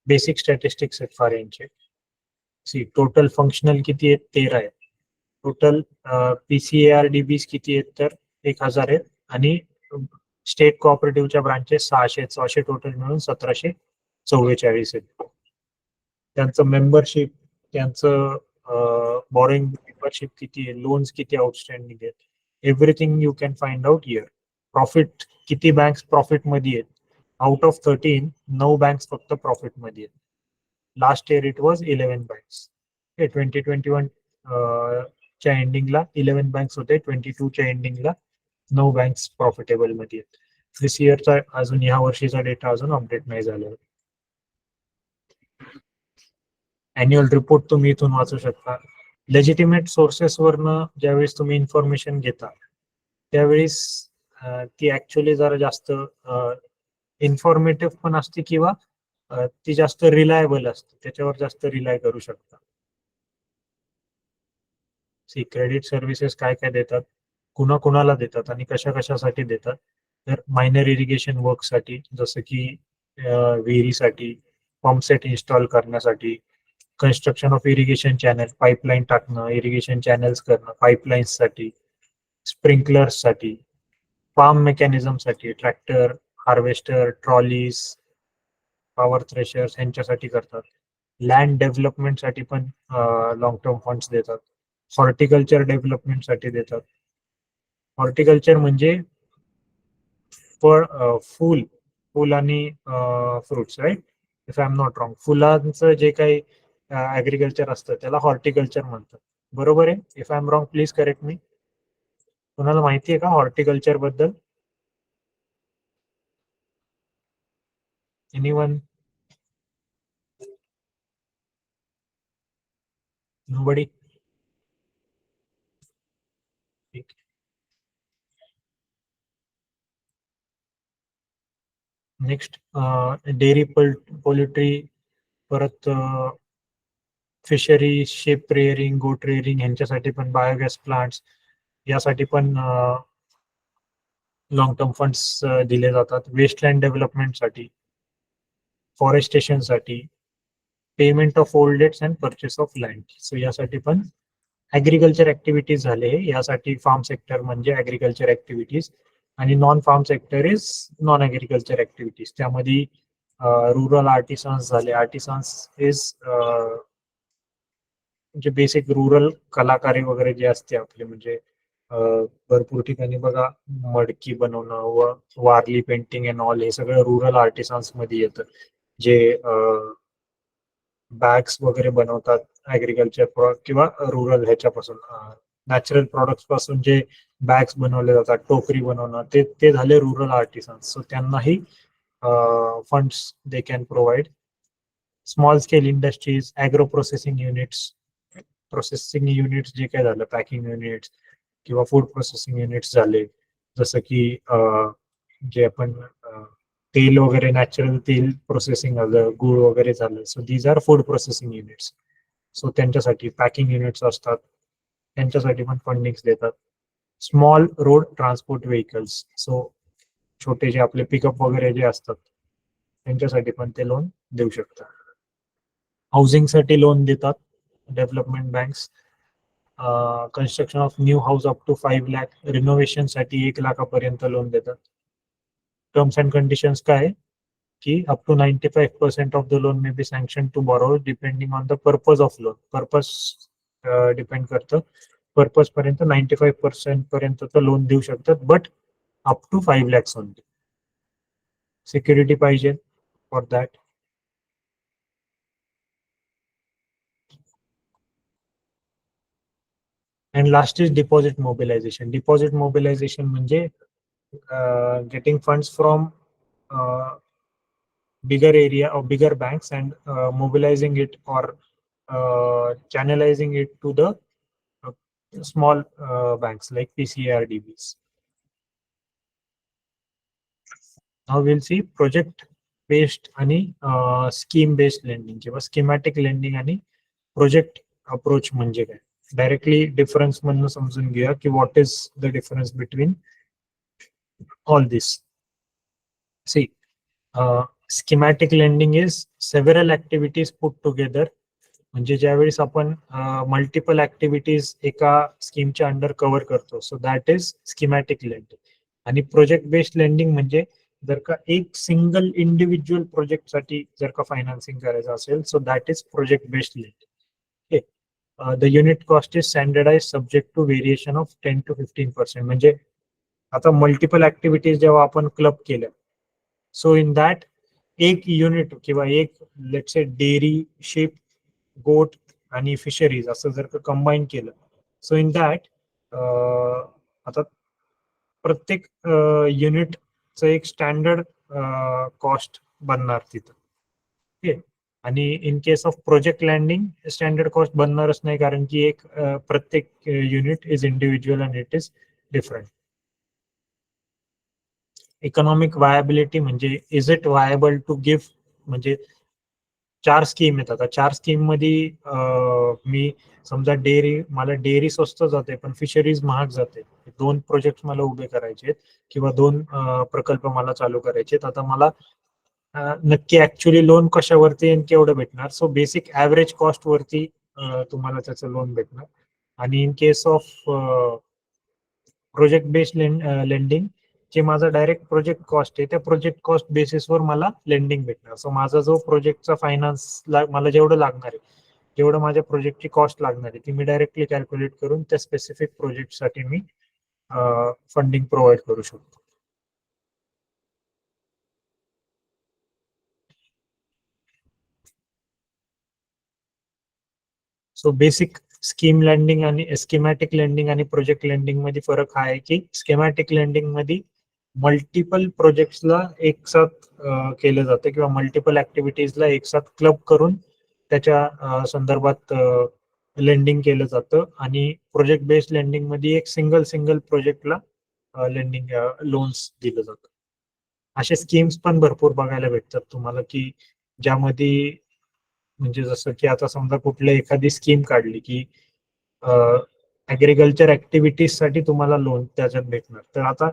Basic statistics आहेत फार यांचे. सी, टोटल फंक्शनल किती आहेत? 13 आहेत. टोटल PCARDBs किती आहेत तर 1,000 आहेत आणि स्टेट कोऑपरेटिव्हच्या ब्रांचेस 600 टोटल मिळून 1744 आहेत. त्यांचं मेंबरशिप, त्यांचं बॉरोइंग मेंबरशिप किती आहे, लोन्स किती आउटस्टँडिंग आहेत, everything you can find out here. Profit किती बँक्स प्रॉफिट मध्ये आहेत? आउट ऑफ 13 9 बँक्स फक्त प्रॉफिट मध्ये आहेत. Last year it was 11 banks. 2021 च्या एंडिंगला 11 बँक्स होते, 22 च्या एंडिंगला 9 बँक्स प्रॉफिटेबल मध्ये आहेत. दिस इयरचा अजून ह्या वर्षीचा डेटा अजून अपडेट नाही झाला. अॅन्युअल रिपोर्ट तुम्ही इथून वाचू शकता. लेजिटिमेट सोर्सेसवरनं ज्यावेळेस तुम्ही इन्फॉर्मेशन घेता त्यावेळेस ती ऍक्च्युली जरा जास्त इन्फॉर्मेटिव्ह पण असते किंवा ती जास्त रिलायबल असते, त्याच्यावर जास्त रिलाय करू शकता. क्रेडिट सर्व्हिसेस काय काय देतात, कुणाला देतात आणि कशा कशासाठी देतात. तर मायनर इरिगेशन वर्कसाठी, जसं की विहिरीसाठी, पंपसेट इन्स्टॉल करण्यासाठी, construction of irrigation channel, pipeline टाकणं, इरिगेशन चॅनल्स करणं, पाईपलाईन्ससाठी, स्प्रिंकलर्ससाठी, फार्म मेकॅनिझमसाठी, tractor, harvester, trolleys, power threshers यांच्यासाठी करतात. लँड डेव्हलपमेंटसाठी पण लॉंग टर्म फंड्स देतात. हॉर्टिकल्चर डेव्हलपमेंटसाठी देतात. हॉर्टिकल्चर म्हणजे फुल फुल आणि fruits, right, if I am not wrong. फुलांचं जे काही ऍग्रिकल्चर असतं त्याला हॉर्टिकल्चर म्हणतात, बरोबर आहे? If I am wrong please correct मी. कोणाला माहिती आहे का हॉर्टिकल्चर बद्दल? Anyone? Nobody? Next dairy poultry, परत फिशरी, शिप रेअरिंग, गोट रेअरिंग यांच्यासाठी पण बायोगॅस प्लांट्स, यासाठी पण लॉंग टर्म फंड्स दिले जातात. वेस्टलँड डेव्हलपमेंटसाठी, फॉरेस्टेशनसाठी, payment of old debts and purchase of land, so यासाठी पण ऍग्रिकल्चर ऍक्टिव्हिटीज झाले. यासाठी फार्म सेक्टर म्हणजे ऍग्रिकल्चर ऍक्टिव्हिटीज आणि non farm sector is non agriculture activities. त्यामध्ये रुरल आर्टिसन्स झाले. आर्टिसन्स इज म्हणजे बेसिक रुरल कलाकारी वगैरे जे असते आपले, म्हणजे भरपूर ठिकाणी बघा मडकी बनवणं व वारली पेंटिंग अँड ऑल, हे सगळं रुरल आर्टिसन्स मध्ये येतं. जे बॅग्स वगैरे बनवतात ऍग्रिकल्चर प्रोडक्ट किंवा रुरल ह्याच्यापासून, नॅचरल प्रोडक्ट्स पासून जे बॅग्स बनवले जातात, टोकरी बनवणं, ते झाले रुरल आर्टिसन्स. सो त्यांनाही funds they can provide. Small scale industries, agro processing units, processing units जे काय झालं, पॅकिंग युनिट्स किंवा फूड प्रोसेसिंग युनिट्स झाले, जसं की जे आपण तेल वगैरे, नॅचरल तेल प्रोसेसिंग झालं, गुळ वगैरे झालं, so these are food processing units. So त्यांच्यासाठी पॅकिंग युनिट्स असतात, त्यांच्यासाठी पण फंडिंग देतात. Small road transport vehicles, so छोटे जे आपले पिकअप वगैरे जे असतात त्यांच्यासाठी पण ते लोन देऊ शकतात. हाऊसिंगसाठी लोन देतात development banks. Construction of new house up to 5 lakh, रिनोव्हेशनसाठी 1 लाखापर्यंत लोन देतात. टर्म्स अँड कंडिशन्स काय, की up to 95% of the loan may be sanction to borrow depending on the purpose of loan. Purpose depend करतं. Purpose पर्यंत 95% पर्यंत loan देऊ शकतात, but up to 5 lakhs only. Security पाहिजे for that. And last is deposit mobilization. Deposit mobilisation म्हणजे getting funds from bigger area or bigger banks and mobilizing it or channelizing it to the small banks like PCARDBs. Now we'll see project based आणि scheme based lending किंवा schematic lending आणि project approach म्हणजे काय. Directly difference म्हणून समजून घेऊया की what is the difference between all this. See, schematic lending is several activities put together. म्हणजे ज्यावेळेस आपण मल्टिपल ऍक्टिव्हिटीज एका स्कीमच्या अंडर कव्हर करतो, so that is schematic lending. आणि प्रोजेक्ट बेस्ड लेंडिंग म्हणजे जर का एक सिंगल इंडिव्हिज्युअल प्रोजेक्टसाठी जर का फायनान्सिंग करायचं असेल, so that is project based lending. The unit cost is standardise subject to variation of 10 to 15%. म्हणजे आता मल्टिपल ऍक्टिव्हिटीज जेव्हा आपण क्लब केल्या, सो इन दॅट एक युनिट किंवा एक लेट्स से डेअरी, शिप, गोट आणि फिशरीज असं जर का कंबाईन केलं, सो इन दॅट आता प्रत्येक युनिटचं एक स्टँडर्ड कॉस्ट बनणार तिथं. ओके. आणि in case of project landing standard cost बनणारच नाही, कारण की एक प्रत्येक unit is individual and it is different. Economic viability म्हणजे is it viable to give, म्हणजे 4 स्कीम आहेत. आता 4 स्कीम मध्ये मी समजा मला डेअरी स्वस्त जाते पण फिशरीज महाग जाते. 2 प्रोजेक्ट मला उभे करायचे आहेत किंवा 2 प्रकल्प मला चालू करायचे आहेत. आता मला नक्की ऍक्च्युली लोन कशावरती आणि केवढं भेटणार? सो बेसिक ऍव्हरेज कॉस्ट वरती तुम्हाला त्याचं लोन भेटणार. आणि in case of project based lending, जे माझा डायरेक्ट प्रोजेक्ट कॉस्ट आहे त्या प्रोजेक्ट कॉस्ट बेसिसवर मला लेंडिंग भेटणार. सो माझा जो प्रोजेक्टचा फायनान्स मला जेवढं लागणार आहे, जेवढं माझ्या प्रोजेक्टची कॉस्ट लागणार आहे, ती मी डायरेक्टली कॅल्क्युलेट करून त्या स्पेसिफिक प्रोजेक्टसाठी मी फंडिंग प्रोव्हाइड करू शकतो. सो बेसिक स्कीम लेंडिंग आणि स्कीमॅटिक लेंडिंग आणि प्रोजेक्ट लेंडिंग मध्ये फरक हा आहे की स्कीमॅटिक लेंडिंग मध्ये मल्टिपल प्रोजेक्ट्सला एक साथ केलं जातं किंवा मल्टिपल ऍक्टिव्हिटीजला एक साथ क्लब करून त्याच्या संदर्भात लेंडिंग केलं जातं. आणि प्रोजेक्ट बेस्ड लेंडिंग मध्ये एक सिंगल प्रोजेक्टला लेंडिंग लोन्स दिलं जातं. असे स्कीम्स पण भरपूर बघायला भेटतात तुम्हाला की ज्यामध्ये, म्हणजे जसं की आता समजा कुठल्या एखादी स्कीम काढली की ऍग्रिकल्चर ऍक्टिव्हिटीज साठी तुम्हाला लोन त्याच्यात भेटणार. तर आता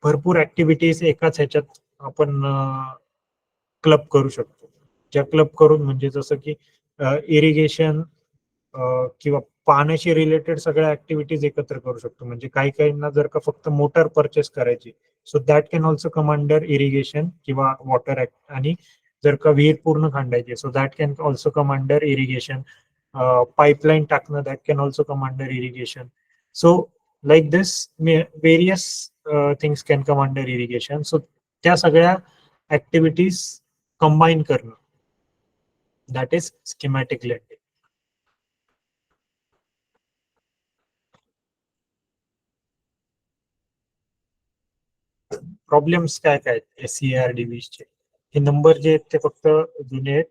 भरपूर ऍक्टिव्हिटीज एकाच ह्याच्यात आपण क्लब करू शकतो. ज्या क्लब करून म्हणजे जसं की इरिगेशन किंवा पाण्याशी रिलेटेड सगळ्या ऍक्टिव्हिटीज एकत्र करू शकतो. म्हणजे काही काहींना जर का फक्त मोटर परचेस करायची, so that can also come under irrigation किंवा वॉटर ऍक्ट. आणि जर का विहीर पूर्ण खांडायची, so that can also come under irrigation. Pipeline टाकणं, that can also come under irrigation. So like this various things can come under irrigation. So त्या सगळ्या ऍक्टिव्हिटीज कंबाईन करणं, that is schematic lending. Problems काय काय आहेत SCARDBs चे? हे number जे आहेत ते फक्त जुने आहेत,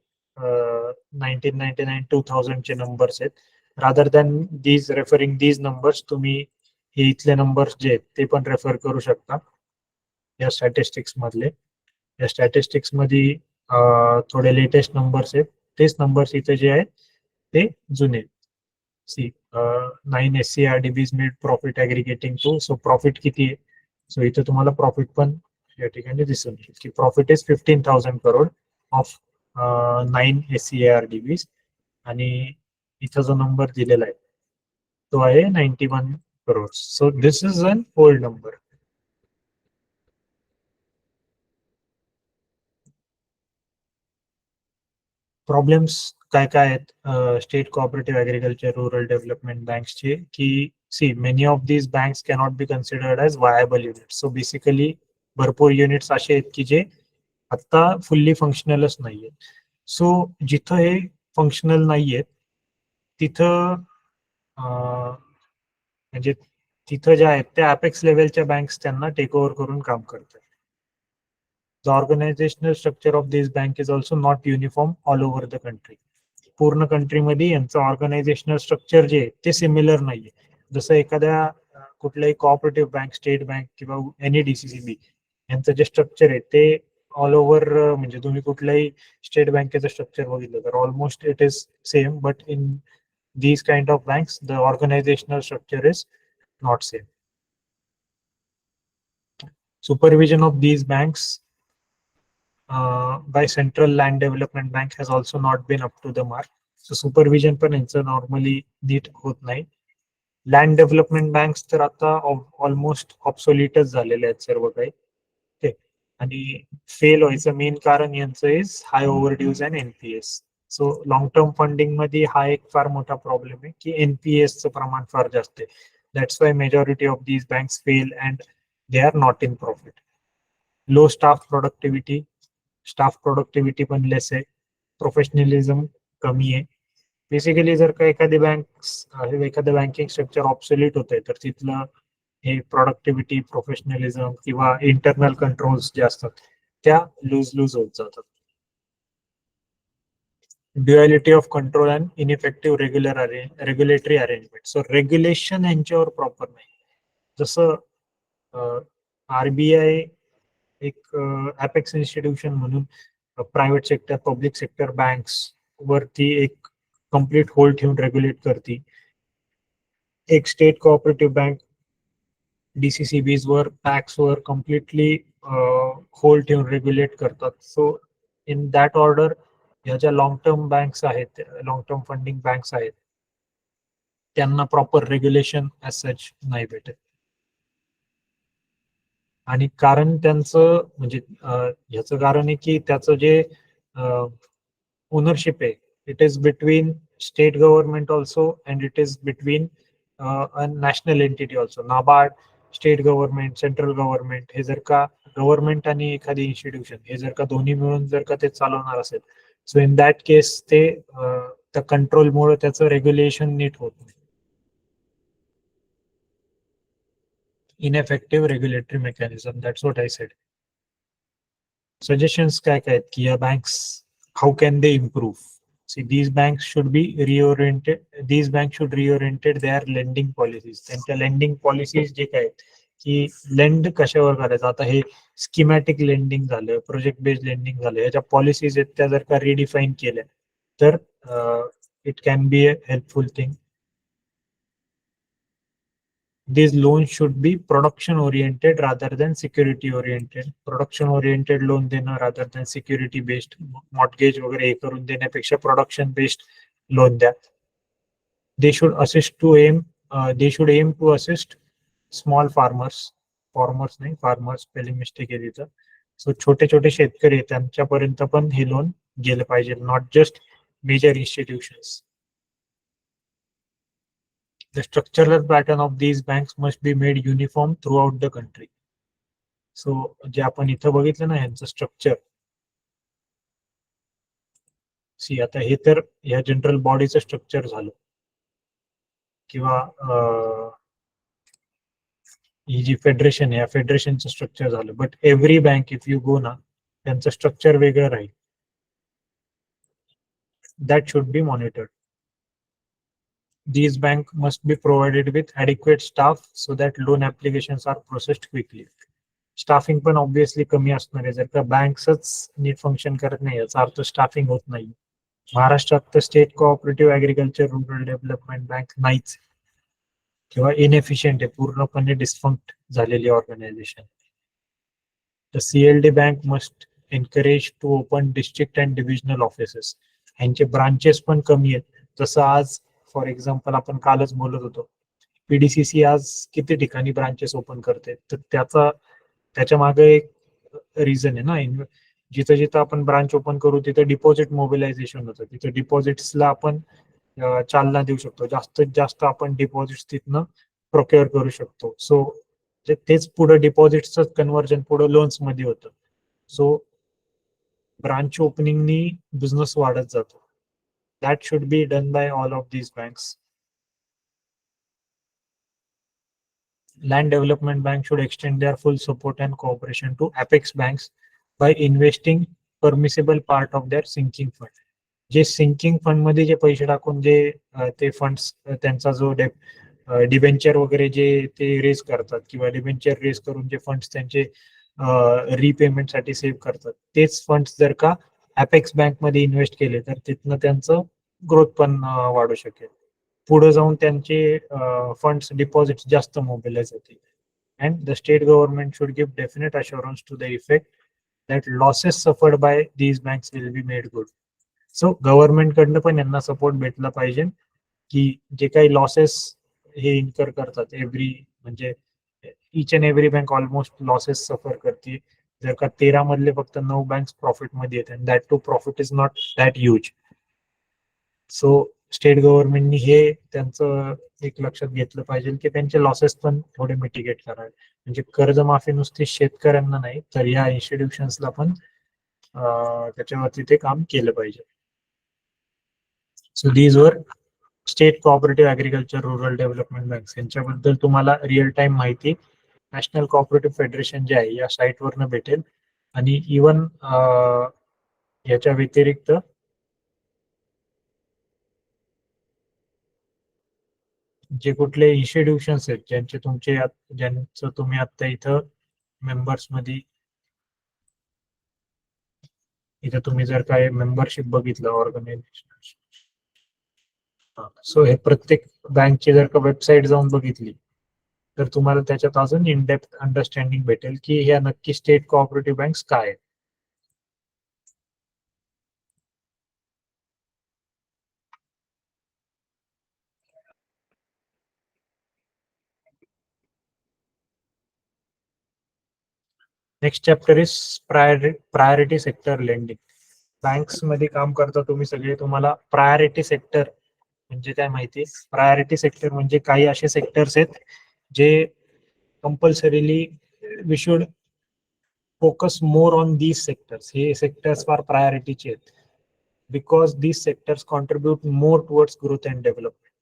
1999 2000 चे नंबर्स आहेत. Rather than these referring these numbers, तुम्ही हे इथले नंबर्स जे आहेत ते पण रेफर करू शकता या स्टॅटिस्टिक्स मधले. या स्टॅटिस्टिक्स मध्ये थोडे लेटेस्ट नंबर्स आहेत. तेच नंबर्स इथे जे आहेत ते जुने. See 9 SCARDBs made profit aggregating to. So profit किती आहे? सो इथे तुम्हाला प्रॉफिट पण या ठिकाणी दिसून येईल की profit is 15,000 crore of 9 SCARDBs. आणि इथं जो नंबर दिलेला आहे तो आहे 91 crore. So this is an old number. Problems काय काय आहेत state cooperative agriculture rural development बँक्सचे? की see many of these banks cannot be considered as viable units. So basically भरपूर युनिट्स असे आहेत की जे आता फुल्ली फंक्शनलच नाहीये. सो जिथं हे फंक्शनल नाहीयेत तिथं म्हणजे तिथं ज्या आहेत त्या अपेक्स लेवलच्या बँक्स त्यांना टेक ओव्हर करून काम करतात. The organizational structure of this bank is also not uniform all over the country. पूर्ण कंट्रीमध्ये यांचं ऑर्गनायझेशनल स्ट्रक्चर जे आहे ते सिमिलर नाहीये. जसं एखाद्या कुठल्याही कोऑपरेटिव्ह बँक, स्टेट बँक किंवा एनी DCCB यांचं जे स्ट्रक्चर आहे ते ऑल ओव्हर, म्हणजे तुम्ही कुठल्याही स्टेट बँकेचं स्ट्रक्चर बघितलं तर almost it is same, but in these kind of banks the organizational structure is not same. Supervision of these banks by Central Land Development Bank has also not been up to the mark. So supervision पण यांचं normally नीट होत नाही. Land development banks तर आता almost ऑब्सोलिटच झालेले आहेत सर्व काही. ठीक. आणि फेल व्हायचं मेन कारण यांचं is high overdues and NPS. So long term funding मध्ये हा एक फार मोठा प्रॉब्लेम आहे की NPS चं प्रमाण फार जास्त आहे. That's why majority of these banks fail and they are not in profit. Low staff productivity पण लेस आहे. प्रोफेशनलिझम कमी आहे. बेसिकली जर का एखादं बँकिंग स्ट्रक्चर ऑब्सोल्यूट होत आहे तर तिथलं हे प्रोडक्टिव्हिटी, प्रोफेशनलिझम किंवा इंटरनल कंट्रोल्स जे असतात त्या लूज होत जातात. Duality of control and ineffective regulatory arrangement. So regulation यांच्यावर प्रॉपर नाही. जसं आरबीआय एक अपेक्स इन्स्टिट्यूशन म्हणून private sector, public sector banks वरती एक कम्प्लीट होल्ड ठेवून रेग्युलेट करते. एक स्टेट कोऑपरेटिव्ह बँक DCCBs वर, पॅक्स वर कम्प्लिटली होल्ड ठेवून रेग्युलेट करतात. सो इन दॅट ऑर्डर ह्या ज्या लॉंग टर्म बँक्स आहेत, लॉंग टर्म फंडिंग बँक्स आहेत, त्यांना प्रॉपर रेग्युलेशन ॲज सच नाही भेटत. आणि कारण त्यांचं म्हणजे ह्याचं कारण आहे की त्याचं जे ओनरशिप आहे, it is between state government also and it is between national entity also. NABARD, state government, central government, हे जर का गव्हर्नमेंट आणि एखादी इन्स्टिट्यूशन हे जर का दोन्ही मिळून जर का ते चालवणार असेल, सो इन दॅट केस ते त्या कंट्रोलमुळे त्याचं रेग्युलेशन नीट होत नाही. ineffective regulatory mechanism. That's what I said. Suggestions काय काय आहेत की या banks, how can they improve? See, these banks should be reoriented. These banks should reoriented their lending policies. त्यांच्या lending policies जे काय आहेत की लेंड कशावर करायचं. आता हे स्कीमॅटिक लेंडिंग झालं, प्रोजेक्ट बेस्ड लेंडिंग झालं, याच्या पॉलिसीज आहेत त्या जर का रिडिफाईन केल्या तर it can be a helpful thing. These loans should be production oriented rather than security oriented. Production oriented loan देणं rather than security based mortgage वगैरे हे करून देण्यापेक्षा production based loan द्या. They should aim to assist small farmers. नाही, farmers spelling mistake आहे तिथं. So छोटे छोटे शेतकरी त्यांच्यापर्यंत पण हे लोन गेलं पाहिजे, not just major institutions. The structural pattern of these banks must be made uniform throughout the country. So जे आपण इथं बघितलं ना ह्यांचं स्ट्रक्चर, सी आता हे तर ह्या जनरल बॉडीचं स्ट्रक्चर झालं किंवा ही जी फेडरेशन आहे या फेडरेशनचं स्ट्रक्चर झालं. But every bank if you go ना, त्यांचं स्ट्रक्चर वेगळं राहील. That should be monitored. These banks must be provided with adequate staff so that loan applications are processed quickly. Staffing पण ऑब्विसली कमी असणार आहे. जर का बँक्सच नीट फंक्शन करत नाही याचा अर्थ स्टाफिंग होत नाही. महाराष्ट्रात तर state cooperative agriculture rural development bank नाहीच किंवा इनएफिशियंट आहे, पूर्णपणे डिस्फंक्ट झालेली organisation. The CLD bank must encourage to open district and divisional offices. ह्यांचे ब्रांचेस पण कमी आहेत. जसं आज फॉर एक्झाम्पल आपण कालच बोलत होतो, PDCC आज किती ठिकाणी ब्रांचेस ओपन करते, तर त्याच्या मागे एक रिझन आहे ना. जिथं जिथं आपण ब्रांच ओपन करू तिथं डिपॉझिट मोबिलायझेशन होतं, तिथं डिपॉझिट्सला आपण चालना देऊ शकतो, जास्तीत जास्त आपण डिपॉझिट्स तिथनं प्रोक्युअर करू शकतो. सो तेच पुढे डिपॉझिट्सचं कन्व्हर्जन पुढे लोन्स मध्ये होतं. सो ब्रांच ओपनिंगनी बिझनेस वाढत जातो. That should be done by all of these banks. Land Development Bank should extend their full support and cooperation to Apex banks by investing permissible part of their sinking fund. जे sinking fund मध्ये जे पैसे टाकून जे ते funds त्यांचा जो debenture वगैरे जे ते रेज करतात किंवा डिबेंचर रेज करून जे फंड्स त्यांचे रिपेमेंट साठी सेव्ह करतात, तेच फंड्स जर का अपेक्स बँक मध्ये इन्व्हेस्ट केले तर तिथनं त्यांचं ग्रोथ पण वाढू शकेल. पुढे जाऊन त्यांचे फंड्स डिपॉझिट जास्त मोबिलाइज होतील. And the state government should give definite assurance to the effect that losses suffered by these banks will be made good. So government कडनं पण यांना सपोर्ट भेटला पाहिजे की जे काही लॉसेस हे इन्कर करतात म्हणजे each and every bank almost losses सफर करते. जर का 13 मधले फक्त 9 बँक्स प्रॉफिट मध्ये येतात, that too profit is not that huge. So state गव्हर्नमेंटनी हे त्यांचं एक लक्षात घेतलं पाहिजे की त्यांचे लॉसेस पण थोडे मिटिगेट करावे. म्हणजे कर्जमाफी नुसती शेतकऱ्यांना नाही तर या इन्स्टिट्यूशन्सला पण त्याच्यावरती ते काम केलं पाहिजे. So these were state cooperative agriculture rural development banks. यांच्याबद्दल तुम्हाला रिअल टाइम माहिती नॅशनल कोऑपरेटिव्ह फेडरेशन जे आहे या साईटवरनं भेटेल. आणि इवन याच्या व्यतिरिक्त जे कुठले इन्स्टिट्यूशन्स आहेत ज्यांचं तुम्ही आता इथं मेंबर्स मध्ये इथं तुम्ही जर काय मेंबरशिप बघितलं ऑर्गनायझेशन, सो हे प्रत्येक बँकची जर का वेबसाईट जाऊन बघितली तर तुम्हाला त्याच्यात अजून इन डेप्थ अंडरस्टँडिंग भेटेल की ह्या नक्की स्टेट कोऑपरेटिव्ह बँक्स काय आहेत. Next chapter is priority sector lending. Banks मध्ये काम करता तुम्ही सगळे, तुम्हाला प्रायोरिटी सेक्टर म्हणजे काय माहिती? प्रायोरिटी सेक्टर म्हणजे काही असे सेक्टर्स आहेत जे compulsorily we should focus more on these sectors. हे सेक्टर्स फार प्रायोरिटीचे आहेत because these sectors contribute more towards growth and development.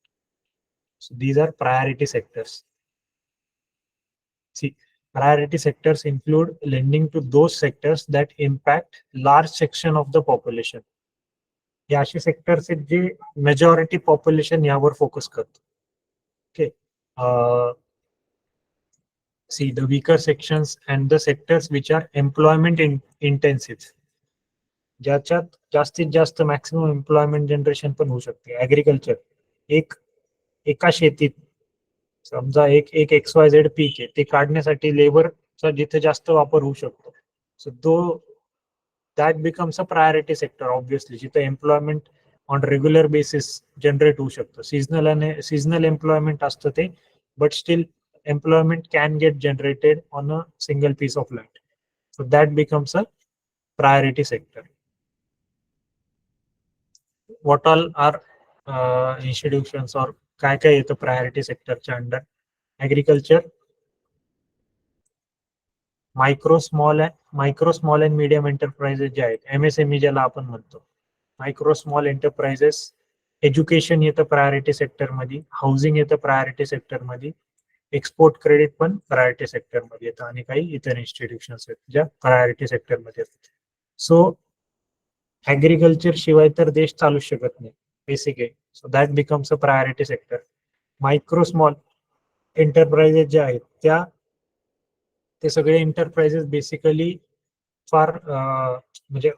So these are priority sectors. See, priority sectors include lending to those sectors that impact large section of the population. हे असे sectors आहेत जे majority population यावर focus करतो. Okay. See, the weaker sections and the sectors which are employment intensive, ज्याच्यात जास्तीत जास्त maximum employment generation पण होऊ शकते. ऍग्रिकल्चर, एका शेतीत समजा एक एक XYZ पीक आहे, ते काढण्यासाठी लेबरचा जिथे जास्त वापर होऊ शकतो. So that becomes a priority sector obviously, जिथे employment on regular basis generate होऊ शकतं. सीजनल एम्प्लॉयमेंट असतं ते, but still employment can get generated on a single piece of land. So that becomes a priority sector. What all are institutions or काय काय येतं priority सेक्टरच्या under? Agriculture, micro small and medium enterprises जे आहेत, MSME ज्याला आपण म्हणतो, micro small enterprises. Education येतं प्रायोरिटी सेक्टर मध्ये, हाऊसिंग येतं प्रायोरिटी सेक्टर मध्ये, एक्सपोर्ट क्रेडिट पण प्रायोरिटी सेक्टर मध्ये येतं, आणि काही इतर इन्स्टिट्यूशन्स आहेत ज्या प्रायोरिटी सेक्टर मध्ये येतात. सो ऍग्रिकल्चर शिवाय तर देश चालू शकत नाही, बेसिक आहे. So that becomes a priority sector. Micro small enterprises ज्या आहेत ते सगळे एंटरप्राइजेस बेसिकली फार म्हणजे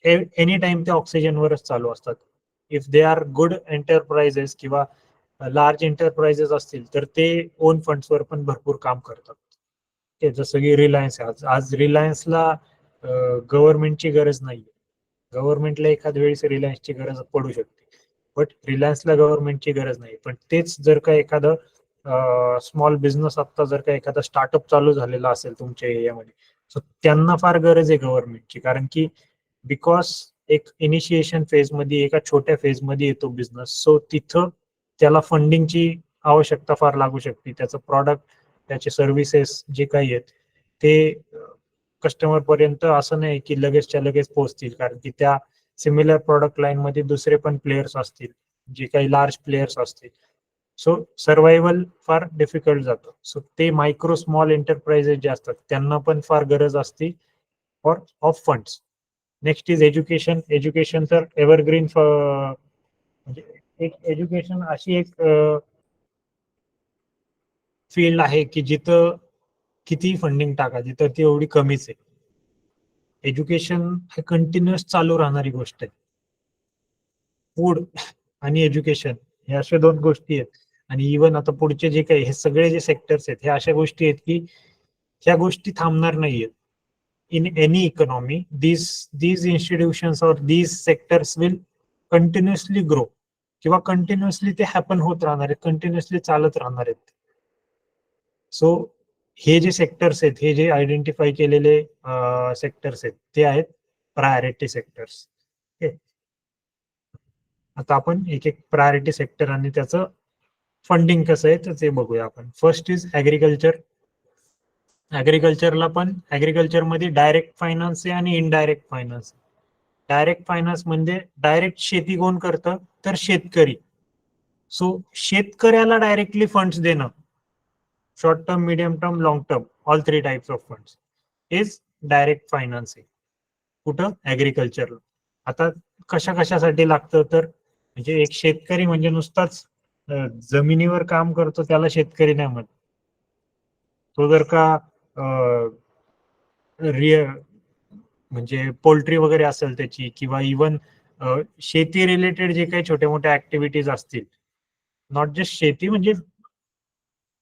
एनी टाइम ते ऑक्सिजनवरच चालू असतात. If they are good enterprises किंवा लार्ज एंटरप्राइजेस असतील तर ते ओन फंड्सवर पण भरपूर काम करतात. जसं की रिलायन्स आहे. आज रिलायन्सला गव्हर्नमेंटची गरज नाही. गव्हर्नमेंटला एखाद वेळेस रिलायन्सची गरज पडू शकते, बट रिलायन्सला गव्हर्नमेंटची गरज नाही. पण तेच जर का एखादं स्मॉल बिझनेस आता जर का एखादा स्टार्टअप चालू झालेला असेल तुमच्या एरियामध्ये, सो त्यांना फार गरज आहे गव्हर्नमेंटची. कारण की बिकॉज एक इनिशिएशन फेज मध्ये, एका छोट्या फेज मध्ये येतो बिझनेस, सो तिथं त्याला फंडिंगची आवश्यकता फार लागू शकते. त्याचं प्रॉडक्ट, त्याचे सर्व्हिसेस जे काही आहेत ते कस्टमर पर्यंत असं नाही की लगेचच्या लगेच पोहोचतील, कारण की त्या सिमिलर प्रॉडक्ट लाईन मध्ये दुसरे पण प्लेयर्स असतील, जे काही लार्ज प्लेयर्स असतील. सो सर्व्हायव्हल फार डिफिकल्ट जातं. सो ते मायक्रो स्मॉल एंटरप्राइजेस जे असतात त्यांना पण फार गरज असते for of funds. Next is education. Education तर एव्हरग्रीन, म्हणजे एक एज्युकेशन अशी एक फील्ड आहे की जिथं किती फंडिंग टाका तिथं ती एवढी कमीच आहे. एज्युकेशन हे कंटिन्युअस चालू राहणारी गोष्ट आहे. फूड आणि एज्युकेशन हे अशा दोन गोष्टी आहेत. आणि इव्हन आता पुढचे जे काही हे सगळे जे सेक्टर्स आहेत, हे अशा गोष्टी आहेत की ह्या गोष्टी थांबणार नाहीयेत. In any economy these institutions or these sectors will continuously grow, किंवा कंटिन्युअसली ते हॅपन होत राहणार आहेत, कंटिन्युअसली चालत राहणार आहेत. सो हे जे सेक्टर्स आहेत, हे जे आयडेंटिफाय केलेले सेक्टर्स आहेत, ते आहेत प्रायोरिटी सेक्टर्स. आता आपण एक एक प्रायोरिटी सेक्टर आणि त्याचं फंडिंग कसं आहे तर ते बघूया आपण. First is agriculture. ऍग्रिकल्चरला पण ऍग्रिकल्चर मध्ये डायरेक्ट फायनान्स आहे आणि इनडायरेक्ट फायनान्स. डायरेक्ट फायनान्स म्हणजे डायरेक्ट शेती कोण करतं तर शेतकरी. सो शेतकऱ्याला डायरेक्टली फंड्स देणं, short term, medium term, long term, all 3 types of funds is direct financing. कुठं? ऍग्रिकल्चरला. आता कशासाठी लागतं तर, म्हणजे एक शेतकरी म्हणजे नुसताच जमिनीवर काम करतो त्याला शेतकरी नाही म्हणत. तो जर का म्हणजे पोल्ट्री वगैरे असेल त्याची, किंवा इवन शेती रिलेटेड जे काही छोट्या मोठ्या ऍक्टिव्हिटीज असतील, नॉट जस्ट शेती, म्हणजे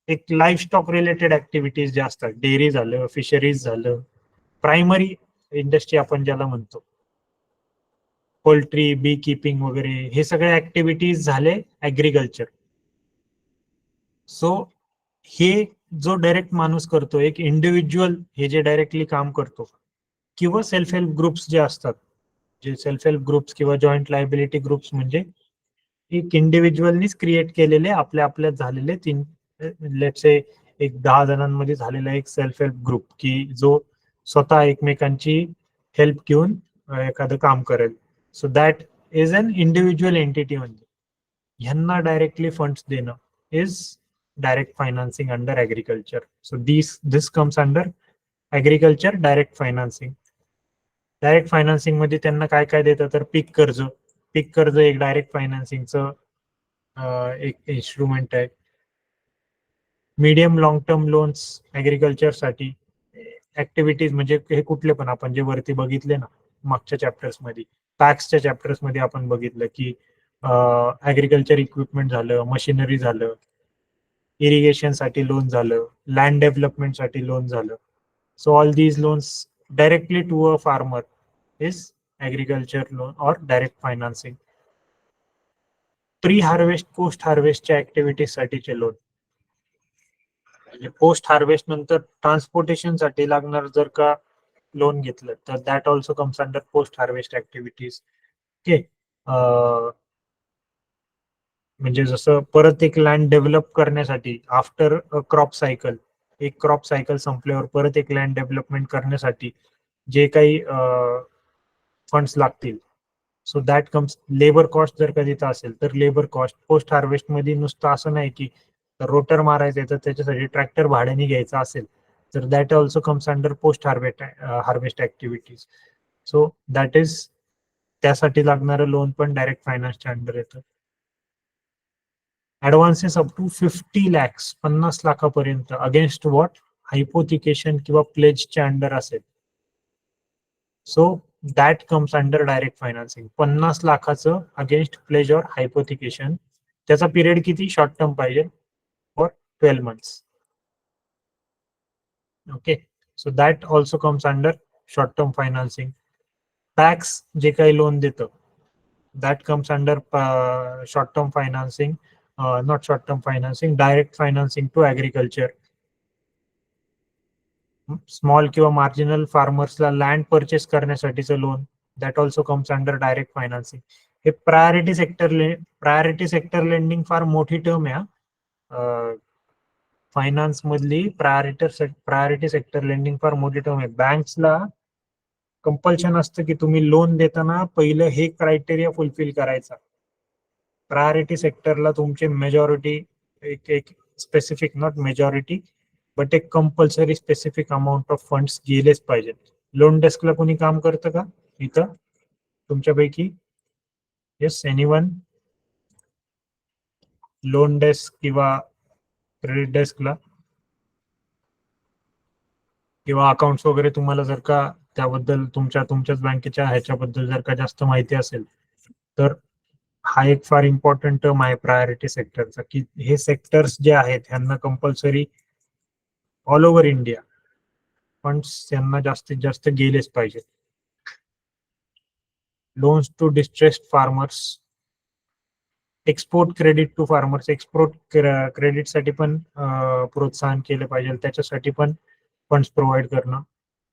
एक लाईफ स्टॉक रिलेटेड ऍक्टिव्हिटीज ज्या असतात, डेअरी झालं, फिशरीज झालं, प्रायमरी इंडस्ट्री आपण ज्याला म्हणतो, पोल्ट्री, बी किपिंग वगैरे, हे सगळे ऍक्टिव्हिटीज झाले ऍग्रिकल्चर. सो हे जो डायरेक्ट माणूस करतो, एक इंडिव्हिज्युअल हे जे डायरेक्टली काम करतो, किंवा सेल्फ हेल्प ग्रुप्स जे असतात, जे सेल्फ हेल्प ग्रुप्स किंवा जॉईंट लायबिलिटी ग्रुप्स, म्हणजे एक इंडिव्हिज्युअलनीच क्रिएट केलेले आपल्या आपल्यात झालेले तीन, लेट्स से एक 10 जणांमध्ये झालेला एक सेल्फ हेल्प ग्रुप, की जो स्वतः एकमेकांची हेल्प घेऊन एखादं काम करेल. So that is an individual entity. म्हणजे ह्यांना डायरेक्टली फंड्स देणं is direct financing under agriculture. So this comes under agriculture direct financing. Direct financing मध्ये त्यांना काय काय देतं, तर पीक कर्ज. पीक कर्ज एक डायरेक्ट फायनान्सिंगचं एक इन्स्ट्रुमेंट आहे. Medium long term loans agriculture साठी. ऍक्टिव्हिटीज म्हणजे हे कुठले पण, आपण जे वरती बघितले ना मागच्या चॅप्टर्स मध्ये, पॅक्सच्या चॅप्टर्स मध्ये आपण बघितलं की ऍग्रिकल्चर इक्विपमेंट झालं, मशिनरी झालं, इरिगेशन साठी लोन झालं, लँड डेव्हलपमेंट साठी लोन झालं. So all these loans directly to a farmer is agriculture loan or direct financing. Pre harvest, post हार्वेस्टच्या ऍक्टिव्हिटीज साठीचे लोन, म्हणजे पोस्ट हार्वेस्ट नंतर ट्रान्सपोर्टेशन साठी लागणार जर का लोन घेतलं, तर that also comes under post harvest activities. Okay. म्हणजे जसं परत एक लँड डेव्हलप करण्यासाठी आफ्टर क्रॉप सायकल, एक क्रॉप सायकल संपल्यावर परत एक लँड डेव्हलपमेंट करण्यासाठी जे काही फंड्स लागतील, so that comes. Labour cost जर का तिथं असेल तर लेबर कॉस्ट. पोस्ट हार्वेस्ट मध्ये नुसतं असं नाही की रोटर मारायचं तर त्याच्यासाठी ट्रॅक्टर भाड्याने घ्यायचा असेल, तर that also comes under post harvest activities. So that is, त्यासाठी लागणारं लोन पण डायरेक्ट फायनान्सच्या अंडर येतं. ऍडव्हान्सेस अप टू 50 lakhs, 50 लाखापर्यंत, अगेन्स्ट व्हॉट, हायपोथिकेशन किंवा प्लेजच्या अंडर असेल. So that comes under direct financing. 50 लाखाचं अगेन्स्ट प्लेज और हायपोथिकेशन. त्याचा पिरियड किती, शॉर्ट टर्म पाहिजे, for 12 months. Okay. So that also comes under short term financing. PACS जे काही लोन देतं, that comes under short term financing, not short term financing, direct financing to agriculture. Small किंवा marginal फार्मर्सला land purchase करण्यासाठीचं loan, that also comes under direct financing. हे priority sector lending फार मोठी term आहे. Finance मधली priority sector lending फार मोठी term आहे. बँक्सला कंपल्शन असतं की तुम्ही लोन देताना पहिलं हे क्रायटेरिया फुलफिल करायचा. प्रायोरिटी सेक्टरला तुमचे मेजॉरिटी, एक स्पेसिफिक, नॉट मेजॉरिटी बट एक compulsory specific amount of funds गेलेच पाहिजेत. लोन डेस्कला कोणी काम करतं का इथं तुमच्यापैकी? Yes, anyone? लोन डेस्क किंवा क्रेडिट डेस्कला किंवा अकाउंट्स वगैरे, तुम्हाला जर का त्याबद्दल तुमच्याच बँकेच्या ह्याच्याबद्दल जर का जास्त माहिती असेल, तर हा एक फार इम्पॉर्टंट टर्म आहे प्रायोरिटी सेक्टरचा, की हे सेक्टर्स जे आहेत ह्यांना compulsory all over India funds त्यांना जास्तीत जास्त गेलेच पाहिजे. Loans to distressed farmers, export credit to farmers, export credit साठी पण प्रोत्साहन केलं पाहिजे, त्याच्यासाठी पण फंड्स प्रोव्हाइड करणं.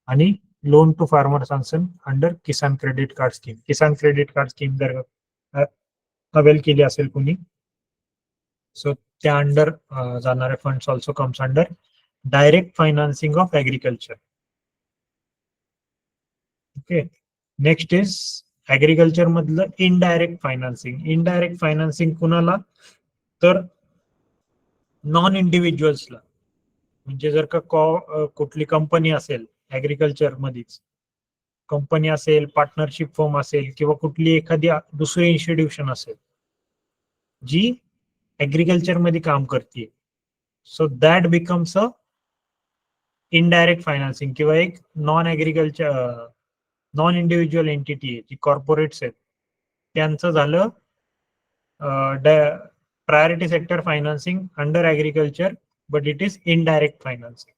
आणि loan to farmers under Kisan credit card scheme. Kisan credit card scheme जर अवेल केली असेल कुणी, सो त्या अंडर जाणारे funds also comes under direct financing of agriculture. Okay. Next is agriculture मधलं इनडायरेक्ट फायनान्सिंग. इनडायरेक्ट फायनान्सिंग कुणाला, तर नॉन इंडिव्हिज्युअल्सला. म्हणजे जर का कुठली कंपनी असेल ऍग्रिकल्चर मध्येच, कंपनी असेल, पार्टनरशिप फर्म असेल, किंवा कुठली एखादी दुसरी इन्स्टिट्यूशन असेल जी ऍग्रिकल्चर मध्ये काम करते, so that becomes a indirect financing किंवा एक नॉन इंडिव्हिज्युअल एंटिटी आहे जी कॉर्पोरेट्स आहेत त्यांचं झालं priority sector financing under agriculture, but it is indirect financing.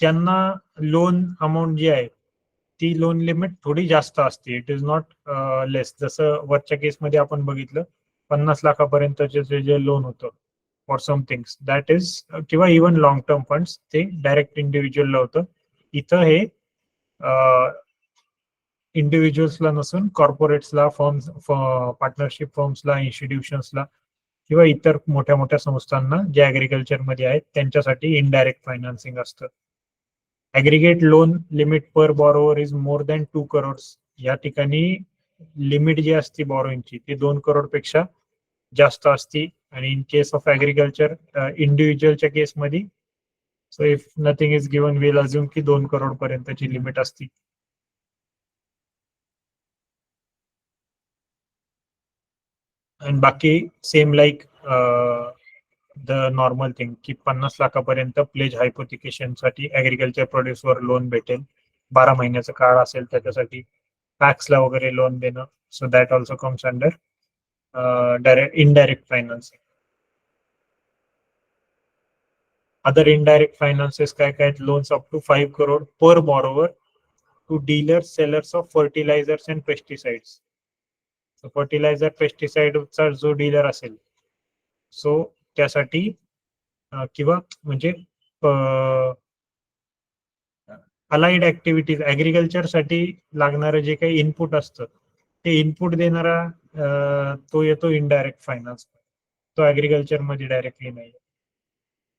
त्यांना लोन अमाऊंट जी आहे ती लोन लिमिट थोडी जास्त असते, इट इज नॉट लेस. जसं वरच्या केसमध्ये आपण बघितलं 50 लाखापर्यंतचे जे लोन होतं for some things that is, किंवा इव्हन लॉंग टर्म फंड्स ते डायरेक्ट इंडिव्हिज्युअलला होतं. इथं हे इंडिव्हिज्युअल्सला नसून कॉर्पोरेट्सला, फर्म्स, पार्टनरशिप फर्म्सला, इन्स्टिट्यूशन्सला किंवा इतर मोठ्या मोठ्या संस्थांना जे ऍग्रिकल्चर मध्ये आहेत त्यांच्यासाठी इनडायरेक्ट फायनान्सिंग असतं. Aggregate loan limit per borrower is more than 2 crores. या ठिकाणी लिमिट जी असते बॉरोइंगची ती 2 crore पेक्षा जास्त असती. आणि इन केस ऑफ ऍग्रिकल्चर इंडिव्हिज्युअलच्या केसमध्ये, so if nothing is given will assume की 2 crore पर्यंतची लिमिट असती. आणि बाकी same like the normal thing की 50 लाखापर्यंत प्लेज हायपोथिकेशन साठी ऍग्रिकल्चर प्रोड्यूसवर लोन भेटेल. 12 महिन्याचा काळ असेल त्याच्यासाठी पॅक्सला वगैरे लोन देणं, so that also comes under direct indirect financing. Other indirect finances काय काय? Loans up to 5 crore per borrower to dealers sellers of fertilizers and pesticides. Fertilizer पेस्टिसाइडचा जो डीलर असेल सो त्यासाठी किंवा म्हणजे अलाइड ऍक्टिव्हिटीज ऍग्रिकल्चरसाठी लागणारं जे काही इनपुट असतं ते इनपुट देणारा तो येतो इनडायरेक्ट फायनान्स. तो ऍग्रिकल्चर मध्ये डायरेक्टली नाही.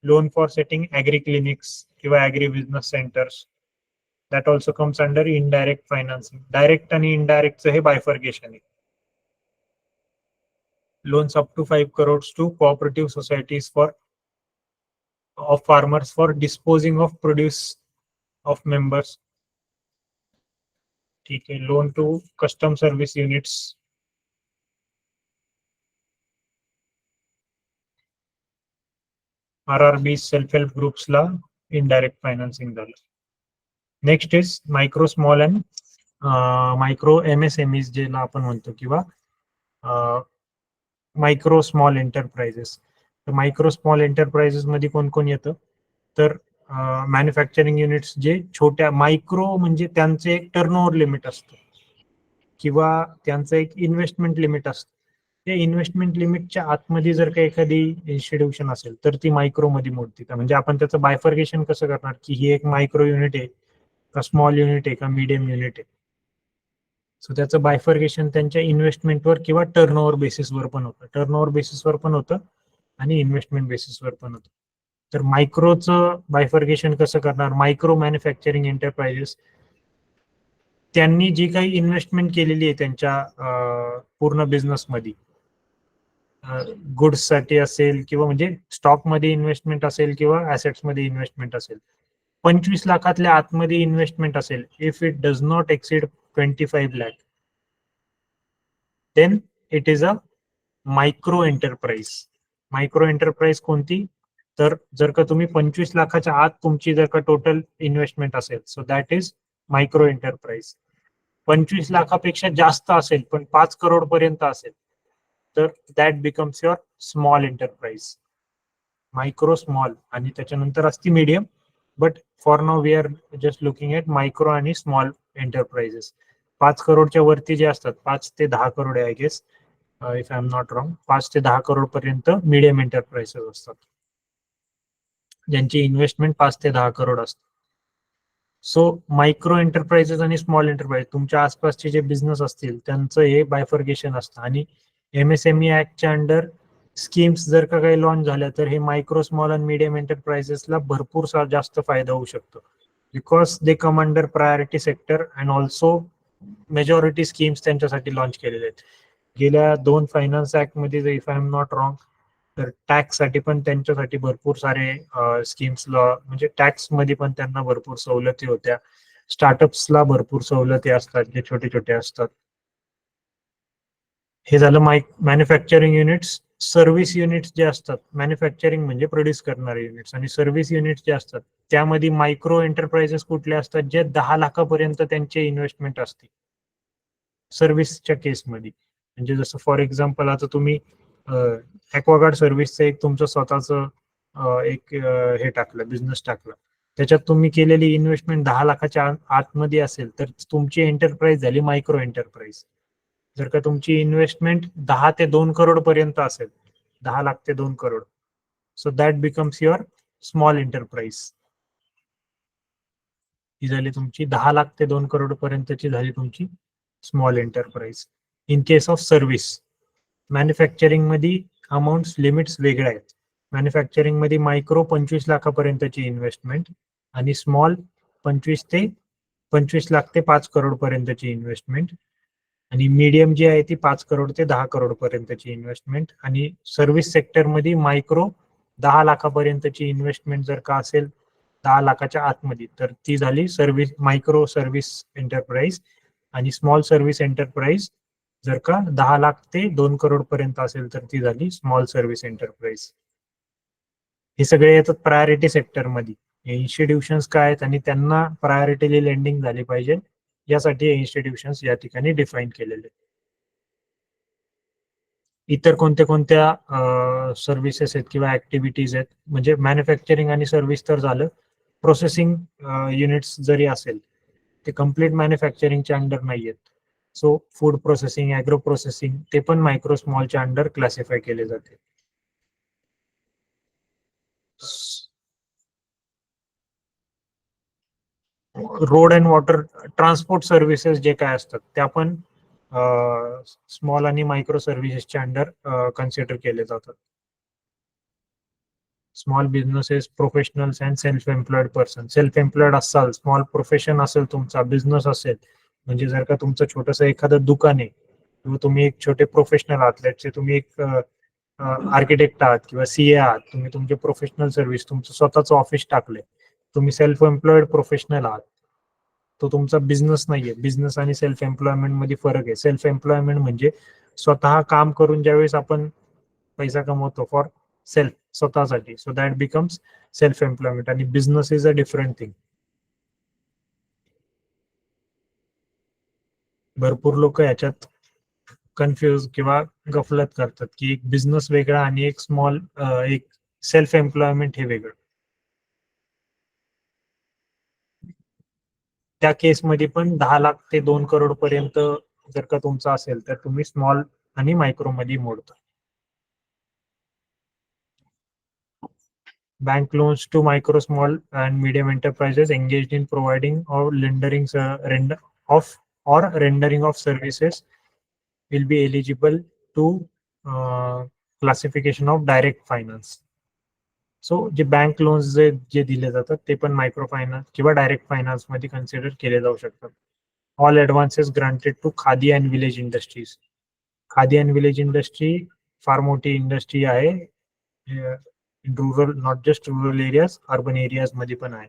Loan for setting agri clinics किंवा agri business centers, that also comes under indirect financing. Direct आणि इनडायरेक्टचं हे बायफर्गेशन आहे. Loans up to 5 crores to cooperative societies of farmers for disposing of produce of members. ठीक आहे. Loan to custom service units, RRB, self help ग्रुप्सला indirect financing झालं. Next is micro small and micro MSMEs ज्याला आपण म्हणतो, किंवा micro small enterprises. तर micro small enterprises मध्ये कोण कोण येतं? तर मॅन्युफॅक्चरिंग युनिट्स जे छोट्या, मायक्रो म्हणजे त्यांचं एक टर्नओव्हर लिमिट असतं किंवा त्यांचं एक इन्व्हेस्टमेंट लिमिट असतं. त्या इन्व्हेस्टमेंट लिमिटच्या आतमध्ये जर का एखादी इन्स्टिट्यूशन असेल तर ती मायक्रो मध्ये मोडते. म्हणजे आपण त्याचं बायफर्गेशन कसं करणार की ही एक मायक्रो युनिट आहे का स्मॉल युनिट आहे का मीडियम युनिट आहे? सो त्याचं बायफर्गेशन त्यांच्या इन्व्हेस्टमेंटवर किंवा टर्नओव्हर बेसिसवर पण होतं. टर्नओव्हर बेसिसवर पण होतं आणि इन्व्हेस्टमेंट बेसिसवर पण होतं. तर मायक्रोचं बायफर्गेशन कसं करणार? मायक्रो मॅन्युफॅक्चरिंग एंटरप्राइजेस त्यांनी जी काही इन्व्हेस्टमेंट केलेली आहे त्यांच्या पूर्ण बिझनेसमध्ये, गुड्स साठी असेल किंवा म्हणजे स्टॉक मध्ये इन्व्हेस्टमेंट असेल किंवा ऍसेट्स मध्ये इन्व्हेस्टमेंट असेल, 25 लाखातल्या आतमध्ये इन्व्हेस्टमेंट असेल, if it does not exceed 25 lakh, then it is a micro enterprise. Micro enterprise कोणती? तर जर का तुम्ही 25 लाखाच्या आत तुमची जर का टोटल इन्व्हेस्टमेंट असेल, so that is micro enterprise. 25 लाखापेक्षा जास्त असेल पण 5 crore पर्यंत असेल तर that becomes your small enterprise. Micro, small आणि त्याच्यानंतर असती medium, but for now we are just looking at micro आणि स्मॉल एंटरप्राइजेस. 5 crore वरती जे असतात, 5 ते 10 crore I guess, if I am not wrong, 5 ते 10 crore पर्यंत मीडियम एंटरप्राइजेस असतात ज्यांची इन्व्हेस्टमेंट 5 ते 10 crore असते. सो मायक्रो एंटरप्राइजेस आणि स्मॉल एंटरप्राइज तुमच्या आसपासचे जे बिझनेस असतील त्यांचं हे बायफर्गेशन असतं. आणि MSME ऍक्टच्या अंडर स्कीम्स जर का काही लॉन्च झाल्या तर हे मायक्रो, स्मॉल आणि मीडियम एंटरप्राइजेसला भरपूर जास्त फायदा होऊ शकतो, because they come under priority sector and also majority schemes त्यांच्यासाठी लॉन्च केलेले आहेत. गेल्या 2 फायनान्स ऍक्ट मध्ये, if I am not wrong, तर टॅक्स साठी पण त्यांच्यासाठी भरपूर सारे स्कीम्स म्हणजे टॅक्स मध्ये पण त्यांना भरपूर सवलती होत्या. स्टार्टअप्सला भरपूर सवलती असतात जे छोटे छोटे असतात. हे झालं मॅन्युफॅक्चरिंग युनिट्स. सर्व्हिस युनिट्स जे असतात, मॅन्युफॅक्चरिंग म्हणजे प्रोड्यूस करणारे युनिट्स, आणि सर्व्हिस युनिट्स जे असतात त्यामध्ये मायक्रो एंटरप्राइजेस कुठले असतात, जे 10 लाखापर्यंत त्यांचे इन्व्हेस्टमेंट असते सर्व्हिसच्या केसमध्ये. म्हणजे जसं फॉर एक्झाम्पल आता तुम्ही ॲक्वागार्ड सर्व्हिसचं एक तुमचं स्वतःचं एक हे टाकलं, बिझनेस टाकलं, त्याच्यात तुम्ही केलेली इन्व्हेस्टमेंट 10 लाखाच्या आतमध्ये असेल तर तुमची एंटरप्राइज झाली मायक्रो एंटरप्राइज. जर का तुमची इन्व्हेस्टमेंट 10 ते 2 करोड पर्यंत असेल, 10 लाख ते 2 crore, so that becomes your small enterprise. ही झाली तुमची 10 लाख ते 2 करोड पर्यंतची झाली तुमची small enterprise. In case of service, manufacturing मध्ये अमाऊंट लिमिट्स वेगळ्या आहेत. मॅन्युफॅक्चरिंग मध्ये मायक्रो 25 लाखापर्यंतची इन्व्हेस्टमेंट आणि स्मॉल 25 लाख ते 5 करोड पर्यंतची इन्व्हेस्टमेंट, आणि मीडियम जी आहे ती 5 करोड ते 10 करोड पर्यंतची इन्व्हेस्टमेंट. आणि सर्व्हिस सेक्टरमध्ये मायक्रो 10 लाखापर्यंतची इन्व्हेस्टमेंट जर का असेल 10 लाखाच्या आतमध्ये, तर ती झाली सर्व्हिस मायक्रो सर्व्हिस एंटरप्राइज. आणि स्मॉल सर्व्हिस एंटरप्राइज जर का 10 लाख ते 2 करोड पर्यंत असेल तर ती झाली स्मॉल सर्व्हिस एंटरप्राइज. हे सगळे येतात प्रायोरिटी सेक्टरमध्ये. हे इन्स्टिट्यूशन्स काय आहेत आणि त्यांना प्रायोरिटीली लेंडिंग झाली पाहिजे, यासाठी हे इन्स्टिट्यूशन्स या ठिकाणी डिफाईन केलेले. इतर कोणत्या कोणत्या सर्व्हिसेस आहेत किंवा ऍक्टिव्हिटीज आहेत, म्हणजे मॅन्युफॅक्चरिंग आणि सर्व्हिस तर झालं. प्रोसेसिंग युनिट्स जरी असेल, ते कम्प्लीट मॅन्युफॅक्चरिंगच्या अंडर नाही आहेत. So food processing, agro processing, ते पण मायक्रो स्मॉलच्या अंडर क्लासिफाय केले जाते. Road and water transport services जे काय असतात त्या पण स्मॉल आणि मायक्रो सर्व्हिसेसच्या अंडर कन्सिडर केले जातात. Small businesses, professionals and self employed person. Self employed असाल, स्मॉल प्रोफेशन असेल, तुमचा बिझनेस असेल, म्हणजे जर का तुमचं छोटंसं एखादं दुकान आहे किंवा तुम्ही एक छोटे प्रोफेशनल आहात, तुम्ही एक आर्किटेक्ट आहात किंवा सीए आहात, तुम्ही तुमचे प्रोफेशनल सर्व्हिस, तुमचं स्वतःचं ऑफिस टाकले, तुम्ही सेल्फ एम्प्लॉइड प्रोफेशनल आहात, तो तुमचा बिझनेस नाहीये. बिझनेस आणि सेल्फ एम्प्लॉयमेंट मध्ये फरक आहे. सेल्फ एम्प्लॉयमेंट म्हणजे स्वतः काम करून ज्यावेळेस आपण पैसा कमवतो फॉर सेल्फ, स्वतःसाठी, so that becomes self employment. आणि business is a different thing. भरपूर लोक याच्यात कन्फ्युज किंवा गफलत करतात की एक बिझनेस वेगळा आणि एक स्मॉल एक सेल्फ एम्प्लॉयमेंट हे वेगळं. त्या केसमध्ये पण 10 लाख ते 2 करोड पर्यंत जर का तुमचं असेल तर तुम्ही स्मॉल आणि मायक्रो मध्ये मोडता. Bank loans to micro, small, and medium enterprises engaged in providing or rendering of services will be eligible to classification of direct finance. So जे बँक लोन्स जे दिले जातात ते पण मायक्रो फायनान्स किंवा डायरेक्ट फायनान्स मध्ये कन्सिडर केले जाऊ शकतात. All advances granted to khadi and village industries. Khadi and village industry फार मोठी इंडस्ट्री आहे. Rural, not just rural areas, urban areas मध्ये पण आहे.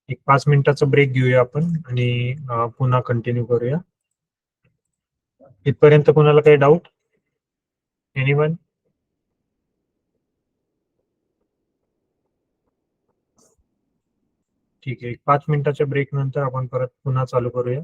एक 5 मिनिटाचा ब्रेक घेऊया आपण आणि पुन्हा कंटिन्यू करूया. इथपर्यंत कोणाला काही डाऊट? एनीवन? ठीक आहे, एक 5 मिनिटाच्या ब्रेक नंतर आपण परत पुन्हा चालू करूया.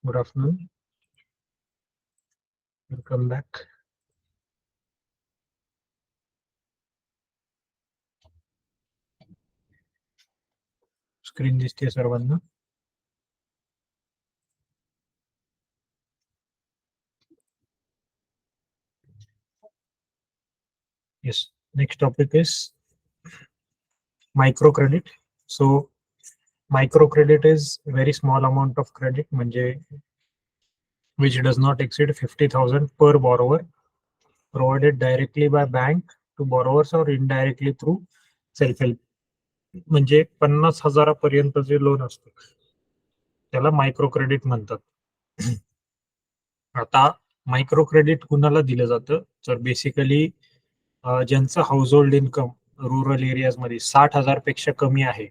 Good afternoon. Welcome back. Screen दिसते सर्वांना? Yes. Next topic is microcredit. So microcredit is very small amount of credit, म्हणजे which does not exceed 50,000 per borrower, provided directly by bank to borrowers or indirectly through self-help. म्हणजे 50,000 जे loan असतं त्याला micro credit म्हणतात. आता micro credit कुणाला दिलं जातं, तर बेसिकली ज्यांचं house hold income rural areas मध्ये 60,000 पेक्षा कमी आहे,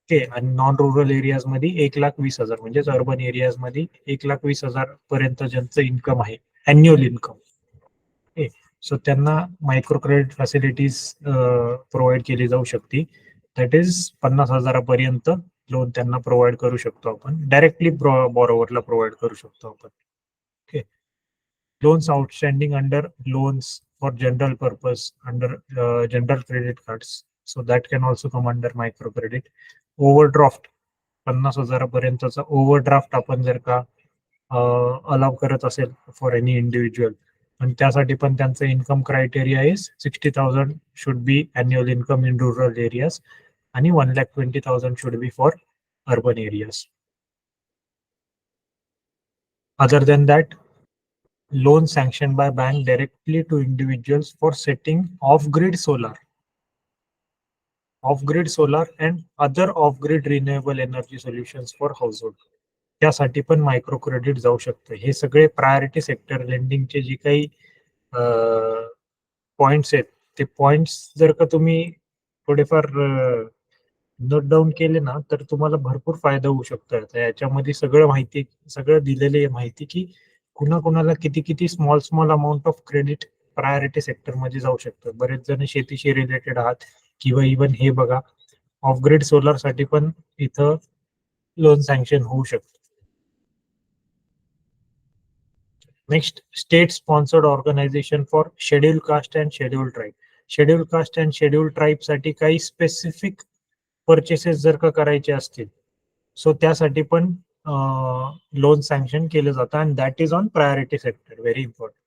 ओके, आणि नॉन रुरल एरियाज मध्ये 1,20,000, म्हणजेच अर्बन एरियाज मध्ये 1,20,000 पर्यंत ज्यांचं इन्कम आहे, अॅन्युअल इन्कम, ओके, सो त्यांना मायक्रो क्रेडिट फॅसिलिटीज प्रोव्हाइड केली जाऊ शकते. दॅट इज 50,000 लोन त्यांना प्रोव्हाइड करू शकतो आपण, डायरेक्टली बॉरोवरला प्रोव्हाइड करू शकतो आपण. Okay, loans outstanding under loans for general purpose under general credit cards, so that can also come under microcredit. Overdraft 50,000 पर्यंतचा ओव्हरड्राफ्ट आपण जर का अलाव करत असेल फॉर एनी इंडिव्हिज्युअल, पण त्यासाठी पण त्यांचं income criteria is 60,000 should be annual income in rural areas आणि 1,20,000 should be for urban areas. Other than that, loan sanctioned by bank directly to individuals for setting off-grid solar and other off-grid renewable energy solutions for household. त्यासाठी पण micro credit जाऊ शकतं. हे सगळे priority sector लेंडिंगचे जे काही points आहेत, ते पॉइंट्स जर का तुम्ही थोडेफार नोट डाऊन केले ना, तर तुम्हाला भरपूर फायदा होऊ शकतो. याच्यामध्ये सगळं दिलेली माहिती की कुणाला किती किती small amount of credit priority sector मध्ये जाऊ शकतं. बरेच जण शेतीशी रिलेटेड आहात, किंवा इव्हन हे बघा, ऑफ ग्रिड सोलर साठी पण इथं लोन सँक्शन होऊ शकतं. Next, state sponsored organisation for schedule caste and schedule tribe. Schedule caste and schedule tribe साठी काही स्पेसिफिक परचेसेस जर का करायचे असतील, सो त्यासाठी पण लोन सँक्शन केलं जातं, and that is on priority sector. Very important.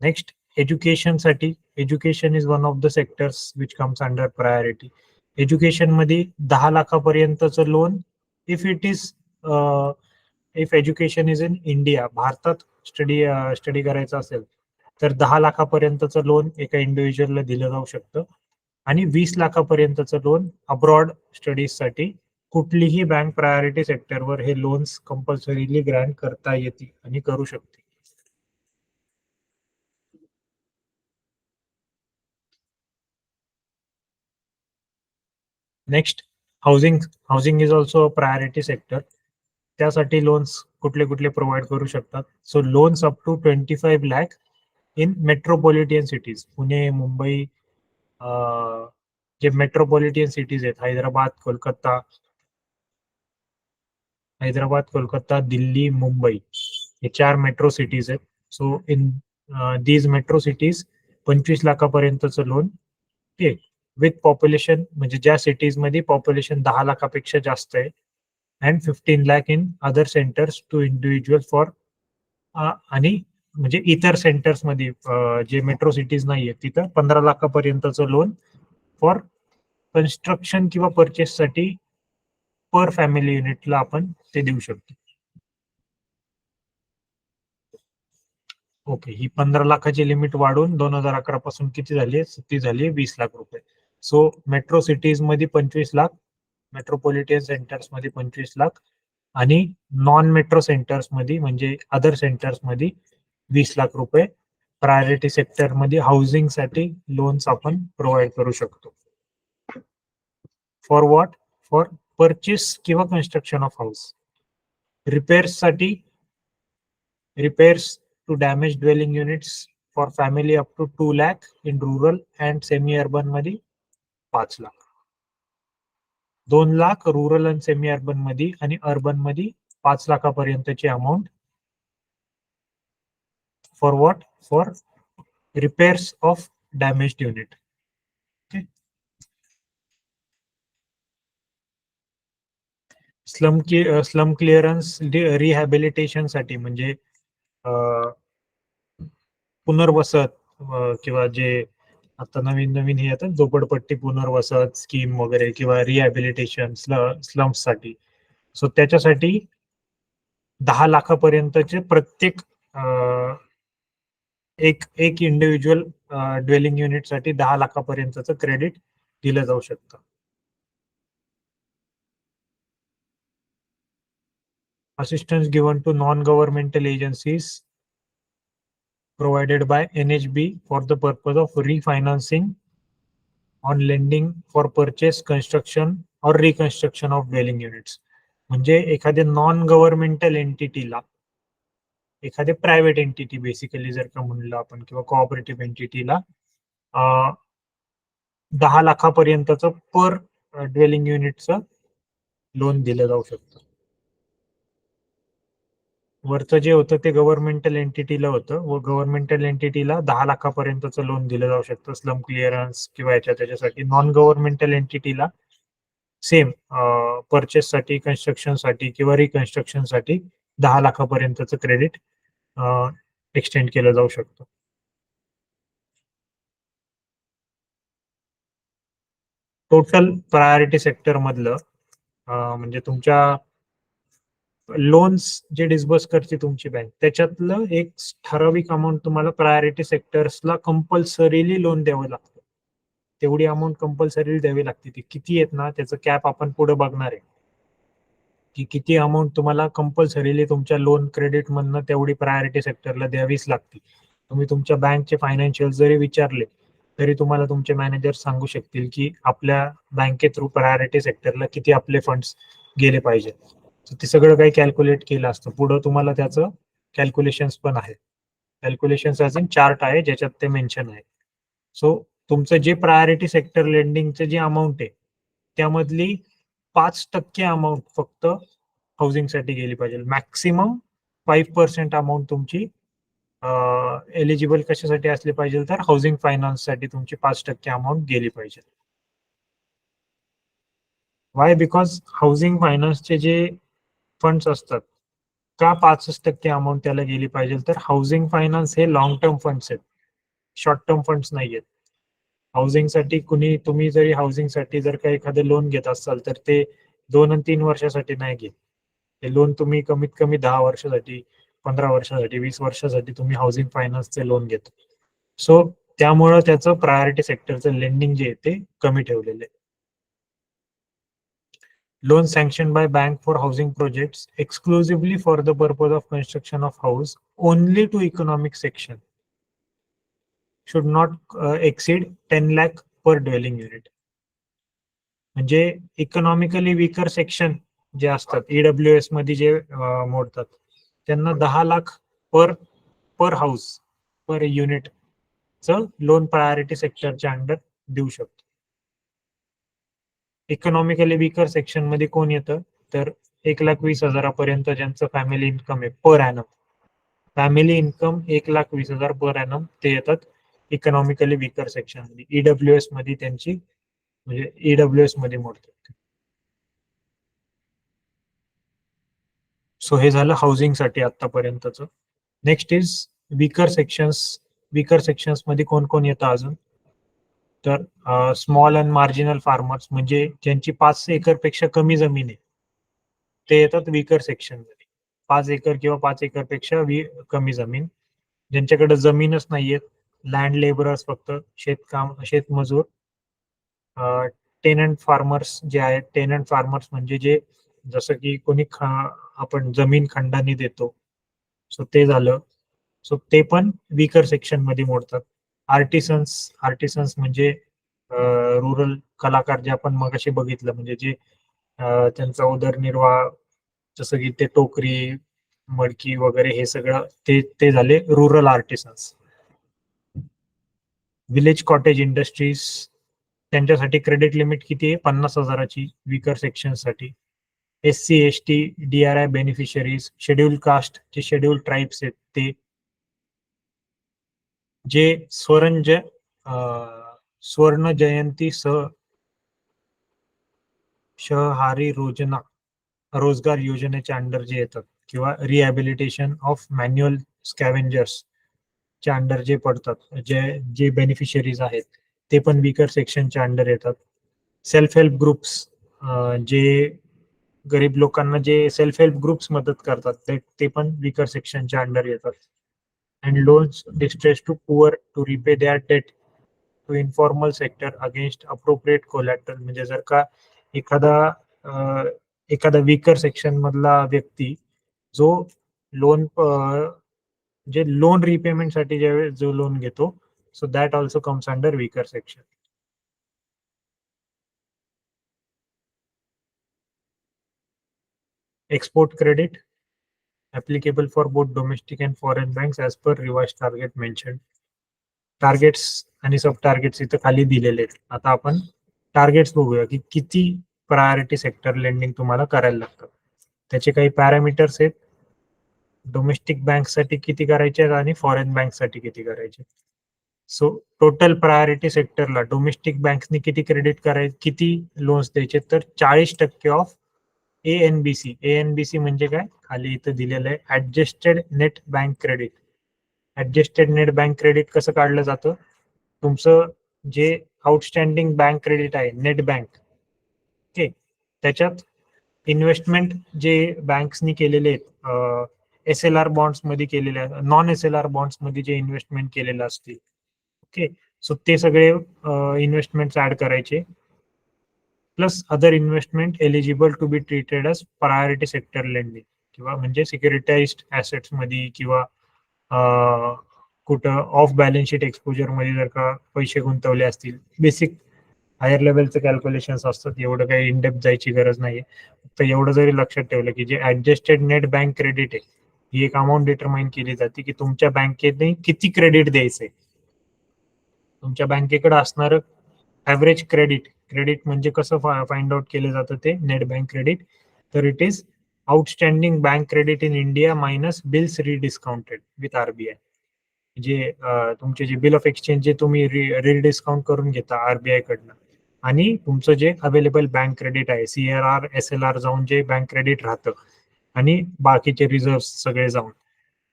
Next, education साठी. Education is one of the sectors which comes under priority. Education मध्ये 10 लाखापर्यंतचं loan, if education is in India, भारतात स्टडी करायचं असेल तर 10 लाखापर्यंतचं लोन एका इंडिव्हिज्युअलला दिलं जाऊ शकतं, आणि 20 लाखापर्यंतचं लोन अब्रॉड स्टडीजसाठी कुठलीही बँक प्रायोरिटी सेक्टरवर हे लोन्स कंपल्सरीली ग्रँट करता येते आणि करू शकते. Next, housing is also a priority sector. त्यासाठी लोन्स कुठले प्रोव्हाइड करू शकतात. So loans up to 25 lakh in metropolitan cities. Pune, Mumbai, जे मेट्रोपॉलिटन सिटीज आहेत, हैदराबाद, कोलकाता, दिल्ली, मुंबई, हे 4 मेट्रो सिटीज आहेत. So in these metro cities 25 लाखापर्यंतचं लोन, ठीक, विथ पॉप्युलेशन, म्हणजे ज्या सिटीज मध्ये पॉप्युलेशन 10 लाखापेक्षा जास्त आहे, and 15 lakh in other centres to individual for, आणि म्हणजे इतर सेंटर्स मध्ये जे मेट्रो सिटीज नाहीये तिथं 15 लाखापर्यंतचं लोन फॉर कन्स्ट्रक्शन किंवा परचेस साठी पर फॅमिली युनिटला आपण ते देऊ शकतो. ओके, ही 15 लाखाची लिमिट वाढून 2011 पासून किती झाली? ती झाली 20 लाख रुपये. सो मेट्रो सिटीज मध्ये 25 लाख, मेट्रोपॉलिटन सेंटर्स मध्ये 25 लाख, आणि नॉन मेट्रो सेंटर्स मध्ये म्हणजे अदर सेंटर्स मध्ये 20 लाख रुपये प्रायोरिटी सेक्टर मध्ये हाऊसिंग साठी लोन्स आपण प्रोव्हाइड करू शकतो. For what? फॉर परचेस किंवा construction of house. Repairs to damaged dwelling units for family up to 2 lakh in rural and semi-urban मध्ये 5 लाख. 2 लाख रुरल आणि सेमी अर्बन मध्ये, आणि अर्बन मध्ये 5 लाखापर्यंतची amount for what? For repairs of damaged unit. Okay. Slum clearance rehabilitation साठी म्हणजे पुनर्वसत किंवा जे आता नवीन नवीन हे येतात झोपडपट्टी पुनर्वसत स्कीम वगैरे किंवा रिहॅबिलिटेशन स्लम्स साठी. सो त्याच्यासाठी 10 लाखापर्यंतचे प्रत्येक एक इंडिव्हिज्युअल ड्वेलिंग युनिट साठी 10 लाखापर्यंतचं क्रेडिट दिलं जाऊ शकतं. Assistance given to non-governmental agencies provided by NHB for the purpose of refinancing on lending for purchase, construction or reconstruction of dwelling units. म्हणजे एखाद्या नॉन गव्हर्नमेंटल एंटिटीला, एखाद्या प्रायव्हेट एंटिटी बेसिकली जर का म्हणलं आपण किंवा कोऑपरेटिव्ह एंटिटीला 10 लाखापर्यंतचं पर ड्वेलिंग युनिटचं लोन दिलं जाऊ शकतं. वरचं जे होतं ते गव्हर्नमेंटल एंटिटीला होतं व गव्हर्नमेंटल एंटिटीला 10 लाखापर्यंतचं लोन दिलं जाऊ शकतं स्लम क्लिअरन्स किंवा त्याच्यासाठी. नॉन गव्हर्नमेंटल एंटिटीला सेम परचेस साठी, कन्स्ट्रक्शन साठी किंवा रिकन्स्ट्रक्शन साठी 10 लाखापर्यंतचं क्रेडिट एक्सटेंड केलं जाऊ शकतं. टोटल प्रायोरिटी सेक्टर मधलं म्हणजे तुमच्या लोन्स जे डिस्बर्स करते तुमची बँक त्याच्यातलं एक ठराविक अमाऊंट तुम्हाला प्रायोरिटी सेक्टर्सला कंपल्सरीली लोन द्यावं लागतं. तेवढी अमाऊंट कंपल्सरी द्यावी लागते. ती किती आहेत ना त्याचं कॅप आपण पुढे बघणार आहे की किती अमाऊंट तुम्हाला कंपल्सरीली तुमच्या लोन क्रेडिट मधनं तेवढी प्रायोरिटी सेक्टरला द्यावीच लागते. तुम्ही तुमच्या बँकचे फायनान्शियल जरी विचारले तरी तुम्हाला तुमचे मॅनेजर सांगू शकतील की आपल्या बँके थ्रू प्रायोरिटी सेक्टरला किती आपले फंड्स गेले पाहिजे. ते सगळं काही कॅल्क्युलेट केलं असतं. पुढं तुम्हाला त्याचं कॅल्क्युलेशन्स पण आहे. कॅल्क्युलेशन्स अजून चार्ट आहे ज्याच्यात ते मेन्शन आहे. सो तुमचं जे प्रायोरिटी सेक्टर लेंडिंगचं जे अमाऊंट आहे त्यामधली 5% अमाऊंट फक्त हाऊसिंगसाठी गेली पाहिजे. मॅक्सिमम 5% अमाऊंट तुमची एलिजिबल कशासाठी असली पाहिजे तर हाऊसिंग फायनान्ससाठी तुमची 5% अमाऊंट गेली पाहिजे. वाय? बिकॉज हाऊसिंग फायनान्सचे जे फंड्स असतात का 5% अमाऊंट त्याला गेली पाहिजे तर हाऊसिंग फायनान्स हे लॉंग टर्म फंड्स आहेत, शॉर्ट टर्म फंड्स नाही आहेत. हाऊसिंगसाठी तुम्ही जरी हाऊसिंगसाठी जर का एखादं लोन घेत असाल तर ते 2 आणि 3 वर्षासाठी नाही घेत. ते लोन तुम्ही कमीत कमी 10 वर्षासाठी, 15 वर्षासाठी, 20 वर्षासाठी तुम्ही हाऊसिंग फायनान्सचे लोन घेतो. सो त्यामुळं त्याचं प्रायोरिटी सेक्टरचं लेंडिंग जे आहे ते कमी ठेवलेलं आहे. Loan sanctioned by bank for housing projects exclusively for the purpose of construction of house only to economic section should not exceed 10 lakh per dwelling unit. म्हणजे इकॉनॉमिकली वीकर सेक्शन जे असतात EWS मध्ये जे मोडतात त्यांना 10 लाख पर हाऊस पर युनिट चं loan priority सेक्टरच्या under देऊ शकतो. इकॉनॉमिकली वीकर सेक्शन मध्ये कोण येतं तर 1,20,000 ज्यांचं फॅमिली इन्कम आहे per annum, family income 1,20,000 per annum ते येतात इकॉनॉमिकली वीकर सेक्शन मध्ये. ईडब्ल्यूएस मध्ये त्यांची म्हणजे ईडब्ल्यूएस मध्ये मोडतात. सो हे झालं हाऊसिंग साठी आतापर्यंतचं. Next is weaker sections. Weaker sections मध्ये कोण कोण येतं अजून तर स्मॉल अँड मार्जिनल फार्मर्स म्हणजे ज्यांची 5 एकर पेक्षा कमी जमीन आहे ते येतात वीकर सेक्शन मध्ये. 5 एकर किंवा 5 एकर पेक्षा कमी जमीन, ज्यांच्याकडे जमीनच नाहीये, लँड लेबरर्स फक्त शेतमजूर. टेनंट फार्मर्स जे आहेत, टेनंट फार्मर्स म्हणजे जे जसं की कोणी आपण जमीन खंडाने देतो सो ते झालं. सो ते पण वीकर सेक्शन मध्ये मोडतात. आर्टिसन्स म्हणजे रुरल कलाकार जे आपण मगाशी बघितलं म्हणजे जे त्यांचा उदरनिर्वाह जसं की ते टोकरी, मडकी वगैरे हे सगळं ते झाले rural artisans. Village cottage industries त्यांच्यासाठी क्रेडिट लिमिट किती आहे 50,000ची वीकर सेक्शन साठी. SC ST DRI beneficiaries, schedule caste जे शेड्यूल ट्राईब्स आहेत ते, जे स्वर्ण जयंती शहारी रोजगार योजनेच्या अंडर जे येतात, किंवा रिहॅबिलिटेशन ऑफ मॅन्युअल स्कॅव्हेंजर्स च्या अंडर जे पडतात, जे बेनिफिशरीज आहेत ते पण वीकर सेक्शनच्या अंडर येतात. सेल्फ हेल्प ग्रुप्स, जे गरीब लोकांना जे सेल्फ हेल्प ग्रुप्स मदत करतात ते पण वीकर सेक्शनच्या अंडर येतात. And loans distress to poor to repay their debt to informal sector against appropriate collateral. म्हणजे जर का एखादा वीकर सेक्शन मधला व्यक्ती जो लोन जे लोन रिपेमेंट साठी ज्यावेळेस जो लोन घेतो, so that also comes under weaker section. Export credit applicable for both domestic and foreign banks as per revised target mentioned. Targets आणि सब टार्गेट्स इथं खाली दिलेले आहेत. आता आपण टार्गेट्स बघूया की किती प्रायोरिटी सेक्टर लेंडिंग तुम्हाला करायला लागतं. त्याचे काही पॅरामीटर्स आहेत. डोमेस्टिक बँक साठी किती करायचे आणि फॉरेन बँक साठी किती करायचे. सो टोटल प्रायोरिटी सेक्टरला डोमेस्टिक बँक्सनी किती क्रेडिट करायचे, किती लोन्स द्यायचे, तर 40% ऑफ ANBC. ANBC म्हणजे काय, खाली इथं दिलेलं आहे adjusted net bank credit. Adjusted net bank credit कसं काढलं जातं, तुमचं जे आउटस्टँडिंग बँक क्रेडिट आहे नेट बँक, ओके, त्याच्यात इन्व्हेस्टमेंट जे बँक्सनी केलेले आहेत, SLR बॉन्ड्स मध्ये केलेले, नॉन SLR बॉन्ड्स मध्ये जे इन्व्हेस्टमेंट केलेलं असतील, ओके, सो ते सगळे इन्व्हेस्टमेंट ऍड करायचे, plus other investment eligible to be treated as priority sector lending, किंवा म्हणजे सिक्युरिटाइज्ड ऍसेट्स मध्ये किंवा कुठं ऑफ बॅलन्स शीट एक्सपोजर मध्ये जर का पैसे गुंतवले असतील. बेसिक हायर लेवलचं कॅल्क्युलेशन्स असतात, एवढं काही इनडेप्थ जायची गरज नाहीये. फक्त एवढं जरी लक्षात ठेवलं की जे ऍडजस्टेड नेट बँक क्रेडिट आहे, ही एक अमाऊंट डिटरमाइन केली जाते की तुमच्या बँकेने किती क्रेडिट द्यायचंय. तुमच्या बँकेकडे असणारं ऍव्हरेज क्रेडिट म्हणजे कसं फाइंड आउट केलं जातं ते नेट बँक क्रेडिट, तर it is outstanding bank credit in India minus bills rediscounted with RBI. जे तुमचे जे बिल ऑफ एक्सचेंज जे तुम्ही रिडिस्काउंट करून घेता RBI कडनं, आणि तुमचं जे अवेलेबल बँक क्रेडिट आहे, CRR SLR जाऊन जे बँक क्रेडिट राहतं आणि बाकीचे रिझर्व सगळे जाऊन,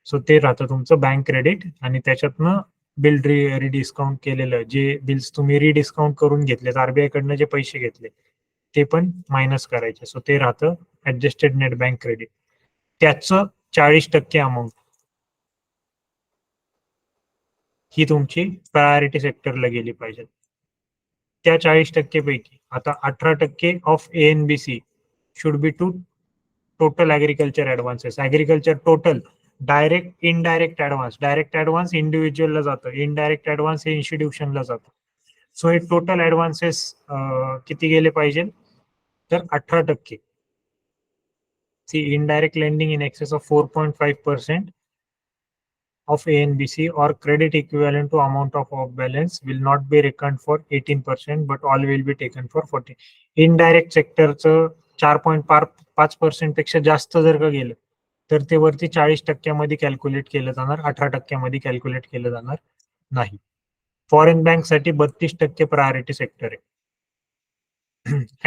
सो ते राहतं तुमचं बँक क्रेडिट. आणि त्याच्यातनं बिल रिडिस्काउंट केलेलं, जे बिल्स तुम्ही रिडिस्काउंट करून घेतले, RBI कडनं जे पैसे घेतले ते पण मायनस करायचे, सो ते राहतं ऍडजस्टेड नेट बँक क्रेडिट. त्याचं 40% अमाऊंट ही तुमची प्रायोरिटी सेक्टरला गेली पाहिजे. त्या 40% पैकी आता 18% of ANBC should be to total agriculture advances. Agriculture total, direct indirect advance, direct advance इंडिव्हिज्युअलला जातं, इनडायरेक्ट ऍडव्हान्स हे इन्स्टिट्यूशनला जातं. सो हे टोटल ऍडव्हान्सेस किती गेले पाहिजे, तर 18%. C indirect lending in excess of 4.5% of ANBC or credit equivalent to amount of off balance will not be reckoned for 18%, but all will be taken for 40. Indirect सेक्टरचं 4.5% पेक्षा जास्त जर का गेलं तर ते वरती 40% कॅल्क्युलेट केलं जाणार, 18% कॅल्क्युलेट केलं जाणार नाही. फॉरेन बँक साठी 32% प्रायोरिटी सेक्टर आहे.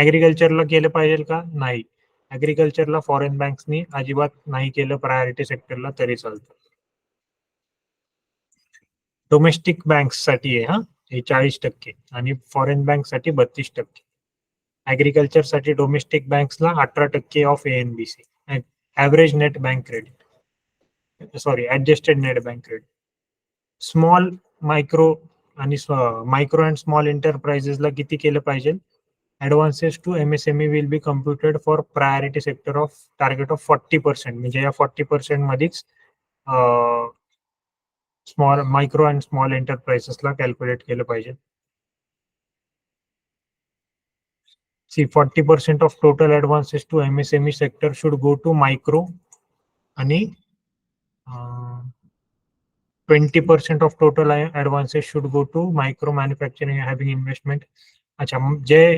ऍग्रिकल्चरला केलं पाहिजे का, नाही. ऍग्रिकल्चरला फॉरेन बँक्सनी अजिबात नाही केलं प्रायोरिटी सेक्टरला तरी चालतं. डोमेस्टिक बँक साठी आहे हे 40% आणि फॉरेन बँक साठी 32%. ऍग्रिकल्चर साठी डोमेस्टिक बँक्सला 18% of ANBC. Average net bank credit, sorry adjusted net bank credit. Small micro and small एंटरप्राइजेसला किती केलं पाहिजे, advances to MSME will be computed for priority sector of target of 40%. म्हणजे या 40% मध्येच स्मॉल मायक्रो अँड स्मॉल एंटरप्राइजेसला calculate केलं पाहिजे. See, 40% of total advances to MSME sector should go to micro आणि 20% of total advances should go to micro manufacturing having investment. अच्छा,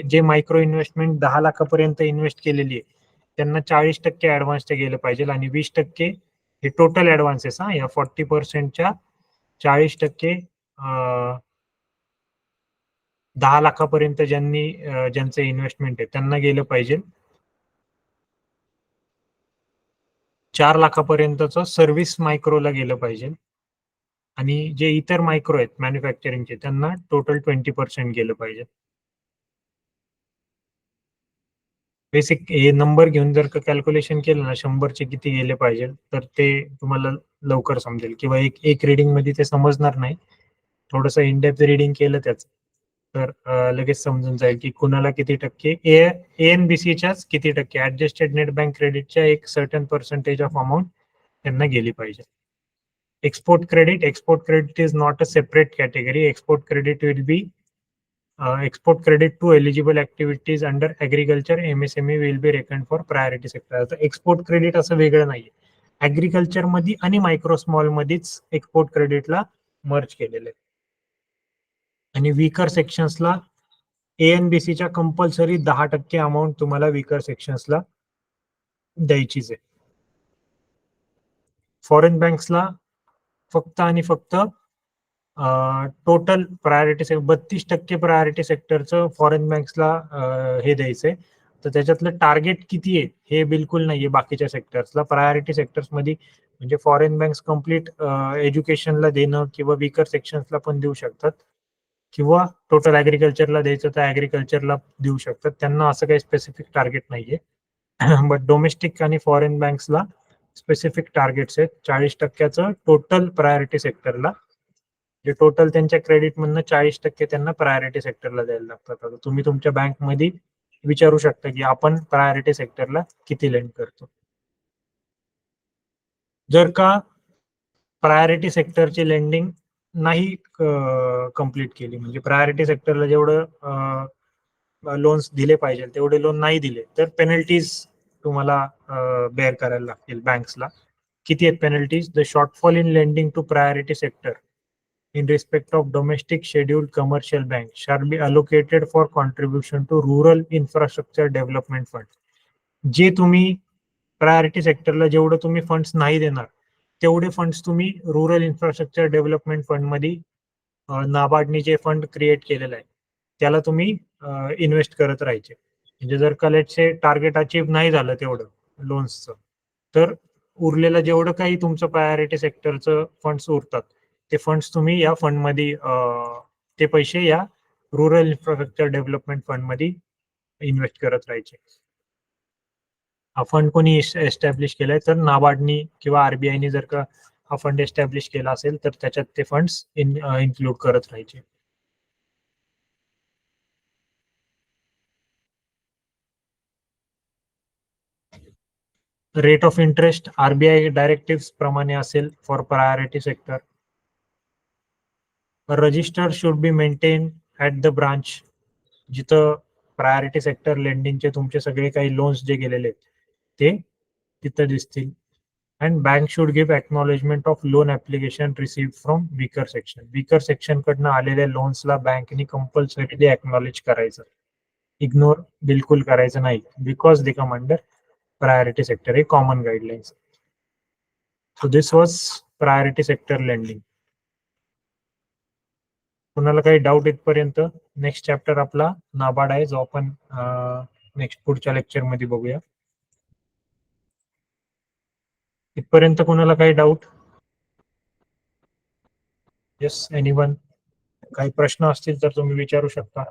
जे micro investment 10 लाखापर्यंत इन्व्हेस्ट केलेली आहे त्यांना 40% ऍडव्हान्स ते गेलं पाहिजे आणि 20% हे टोटल ऍडव्हान्सेस या 40%च्या 40% 10 लाखापर्यंत ज्यांचं इन्व्हेस्टमेंट आहे त्यांना गेलं पाहिजे. 4 लाखापर्यंतचं सर्व्हिस मायक्रोला गेलं पाहिजे आणि जे इतर मायक्रो आहेत मॅन्युफॅक्चरिंगचे त्यांना टोटल 20% गेलं पाहिजे. बेसिक हे नंबर घेऊन जर का कॅल्क्युलेशन केलं ना 100चे किती गेले पाहिजे तर ते तुम्हाला लवकर समजेल किंवा एक रिडिंग मध्ये ते समजणार नाही. थोडंसं इनडेप्थ रिडिंग केलं त्याचं तर लगेच समजून जाईल की कुणाला किती टक्के एएनबीसीच्याच किती टक्के ऍडजस्टेड नेट बँक क्रेडिटच्या एक सर्टन पर्सेंटेज ऑफ अमाऊंट त्यांना गेली पाहिजे. Export credit is not a separate category. Export credit will be export credit to eligible activities under agriculture MSME will be reckoned for priority sector. आता export credit असं वेगळं नाहीये. Agriculture मध्ये आणि micro small मध्येच एक्सपोर्ट क्रेडिटला मर्ज केलेलं आहे. आणि वीकर सेक्शन्सला एएनबीसीच्या कंपल्सरी 10% अमाऊंट तुम्हाला वीकर सेक्शन्सला द्यायचीच आहे. फॉरेन बँक्सला फक्त आणि फक्त टोटल प्रायोरिटी 32% प्रायोरिटी सेक्टरचं फॉरेन बँक्सला हे द्यायचंय. तर त्याच्यातलं टार्गेट किती आहे हे बिलकुल नाहीये बाकीच्या सेक्टर्सला. प्रायोरिटी सेक्टर्स मध्ये म्हणजे फॉरेन बँक्स कम्प्लीट एज्युकेशनला देणं किंवा वीकर सेक्शन्सला पण देऊ शकतात किंवा टोटल ऍग्रिकल्चरला द्यायचं तर ऍग्रिकल्चरला देऊ शकतात. त्यांना असं काही स्पेसिफिक टार्गेट नाहीये. बट डोमेस्टिक आणि फॉरेन बँक्सला स्पेसिफिक टार्गेट्स आहेत. 40%चं टोटल प्रायोरिटी सेक्टरला जे टोटल त्यांच्या क्रेडिट मधनं 40% त्यांना प्रायोरिटी सेक्टरला द्यायला लागतात. आता तुम्ही तुमच्या बँकमध्ये विचारू शकता की आपण प्रायोरिटी सेक्टरला किती लेंड करतो. जर का प्रायोरिटी सेक्टरची लेंडिंग नाही कम्प्लीट केली म्हणजे प्रायोरिटी सेक्टरला जेवढं लोन्स दिले पाहिजे तेवढे लोन नाही दिले तर पेनल्टीज तुम्हाला बेअर करायला लागतील बँक्सला. किती आहेत penalties? The shortfall in lending to priority sector in respect of domestic scheduled commercial bank shall be allocated for contribution to rural infrastructure development fund. जे तुम्ही प्रायोरिटी सेक्टरला जेवढं तुम्ही फंड्स नाही देणार तेवढे फंड्स तुम्ही रुरल इन्फ्रास्ट्रक्चर डेव्हलपमेंट फंड मध्ये नाबार्डने जे फंड क्रिएट केलेलं आहे त्याला तुम्ही इन्व्हेस्ट करत राहायचे. म्हणजे जर का लेटचे टार्गेट अचीव्ह नाही झालं तेवढं लोन्सचं तर उरलेलं जेवढं काही तुमचं प्रायोरिटी सेक्टरचं फंड्स उरतात ते फंड्स तुम्ही या फंड मध्ये ते पैसे या रुरल इन्फ्रास्ट्रक्चर डेव्हलपमेंट फंड मध्ये इन्व्हेस्ट करत राहायचे. हा फंड कोणी एस्टॅब्लिश केलाय तर नाबार्डनी किंवा आरबीआयनी जर का हा फंड एस्टॅब्लिश केला असेल तर त्याच्यात ते फंड्स इन्क्लूड करत राहायचे. Rate of interest RBI directive प्रमाणे असेल for priority sector. Register should be maintain at the branch. जिथं प्रायोरिटी सेक्टर लेंडिंगचे तुमचे सगळे काही लोन्स जे गेलेले आहेत ते तिथं दिसतील. And bank should give acknowledgement of loan application receive from weaker section. Weaker section कडनं आलेल्या लोन्सला बँकनी कंपल्सरीली एक्नॉलेज करायचं. इग्नोर बिलकुल करायचं नाही because they come under priority sector. हे common guidelines. So this was priority sector lending. कुणाला काही डाऊट इथपर्यंत? नेक्स्ट चॅप्टर आपला नाबार्ड आहे जो आपण नेक्स्ट पुढच्या लेक्चर मध्ये बघूया. इथपर्यंत कुणाला काही डाऊट? Yes anyone? काही प्रश्न असतील तर तुम्ही विचारू शकता.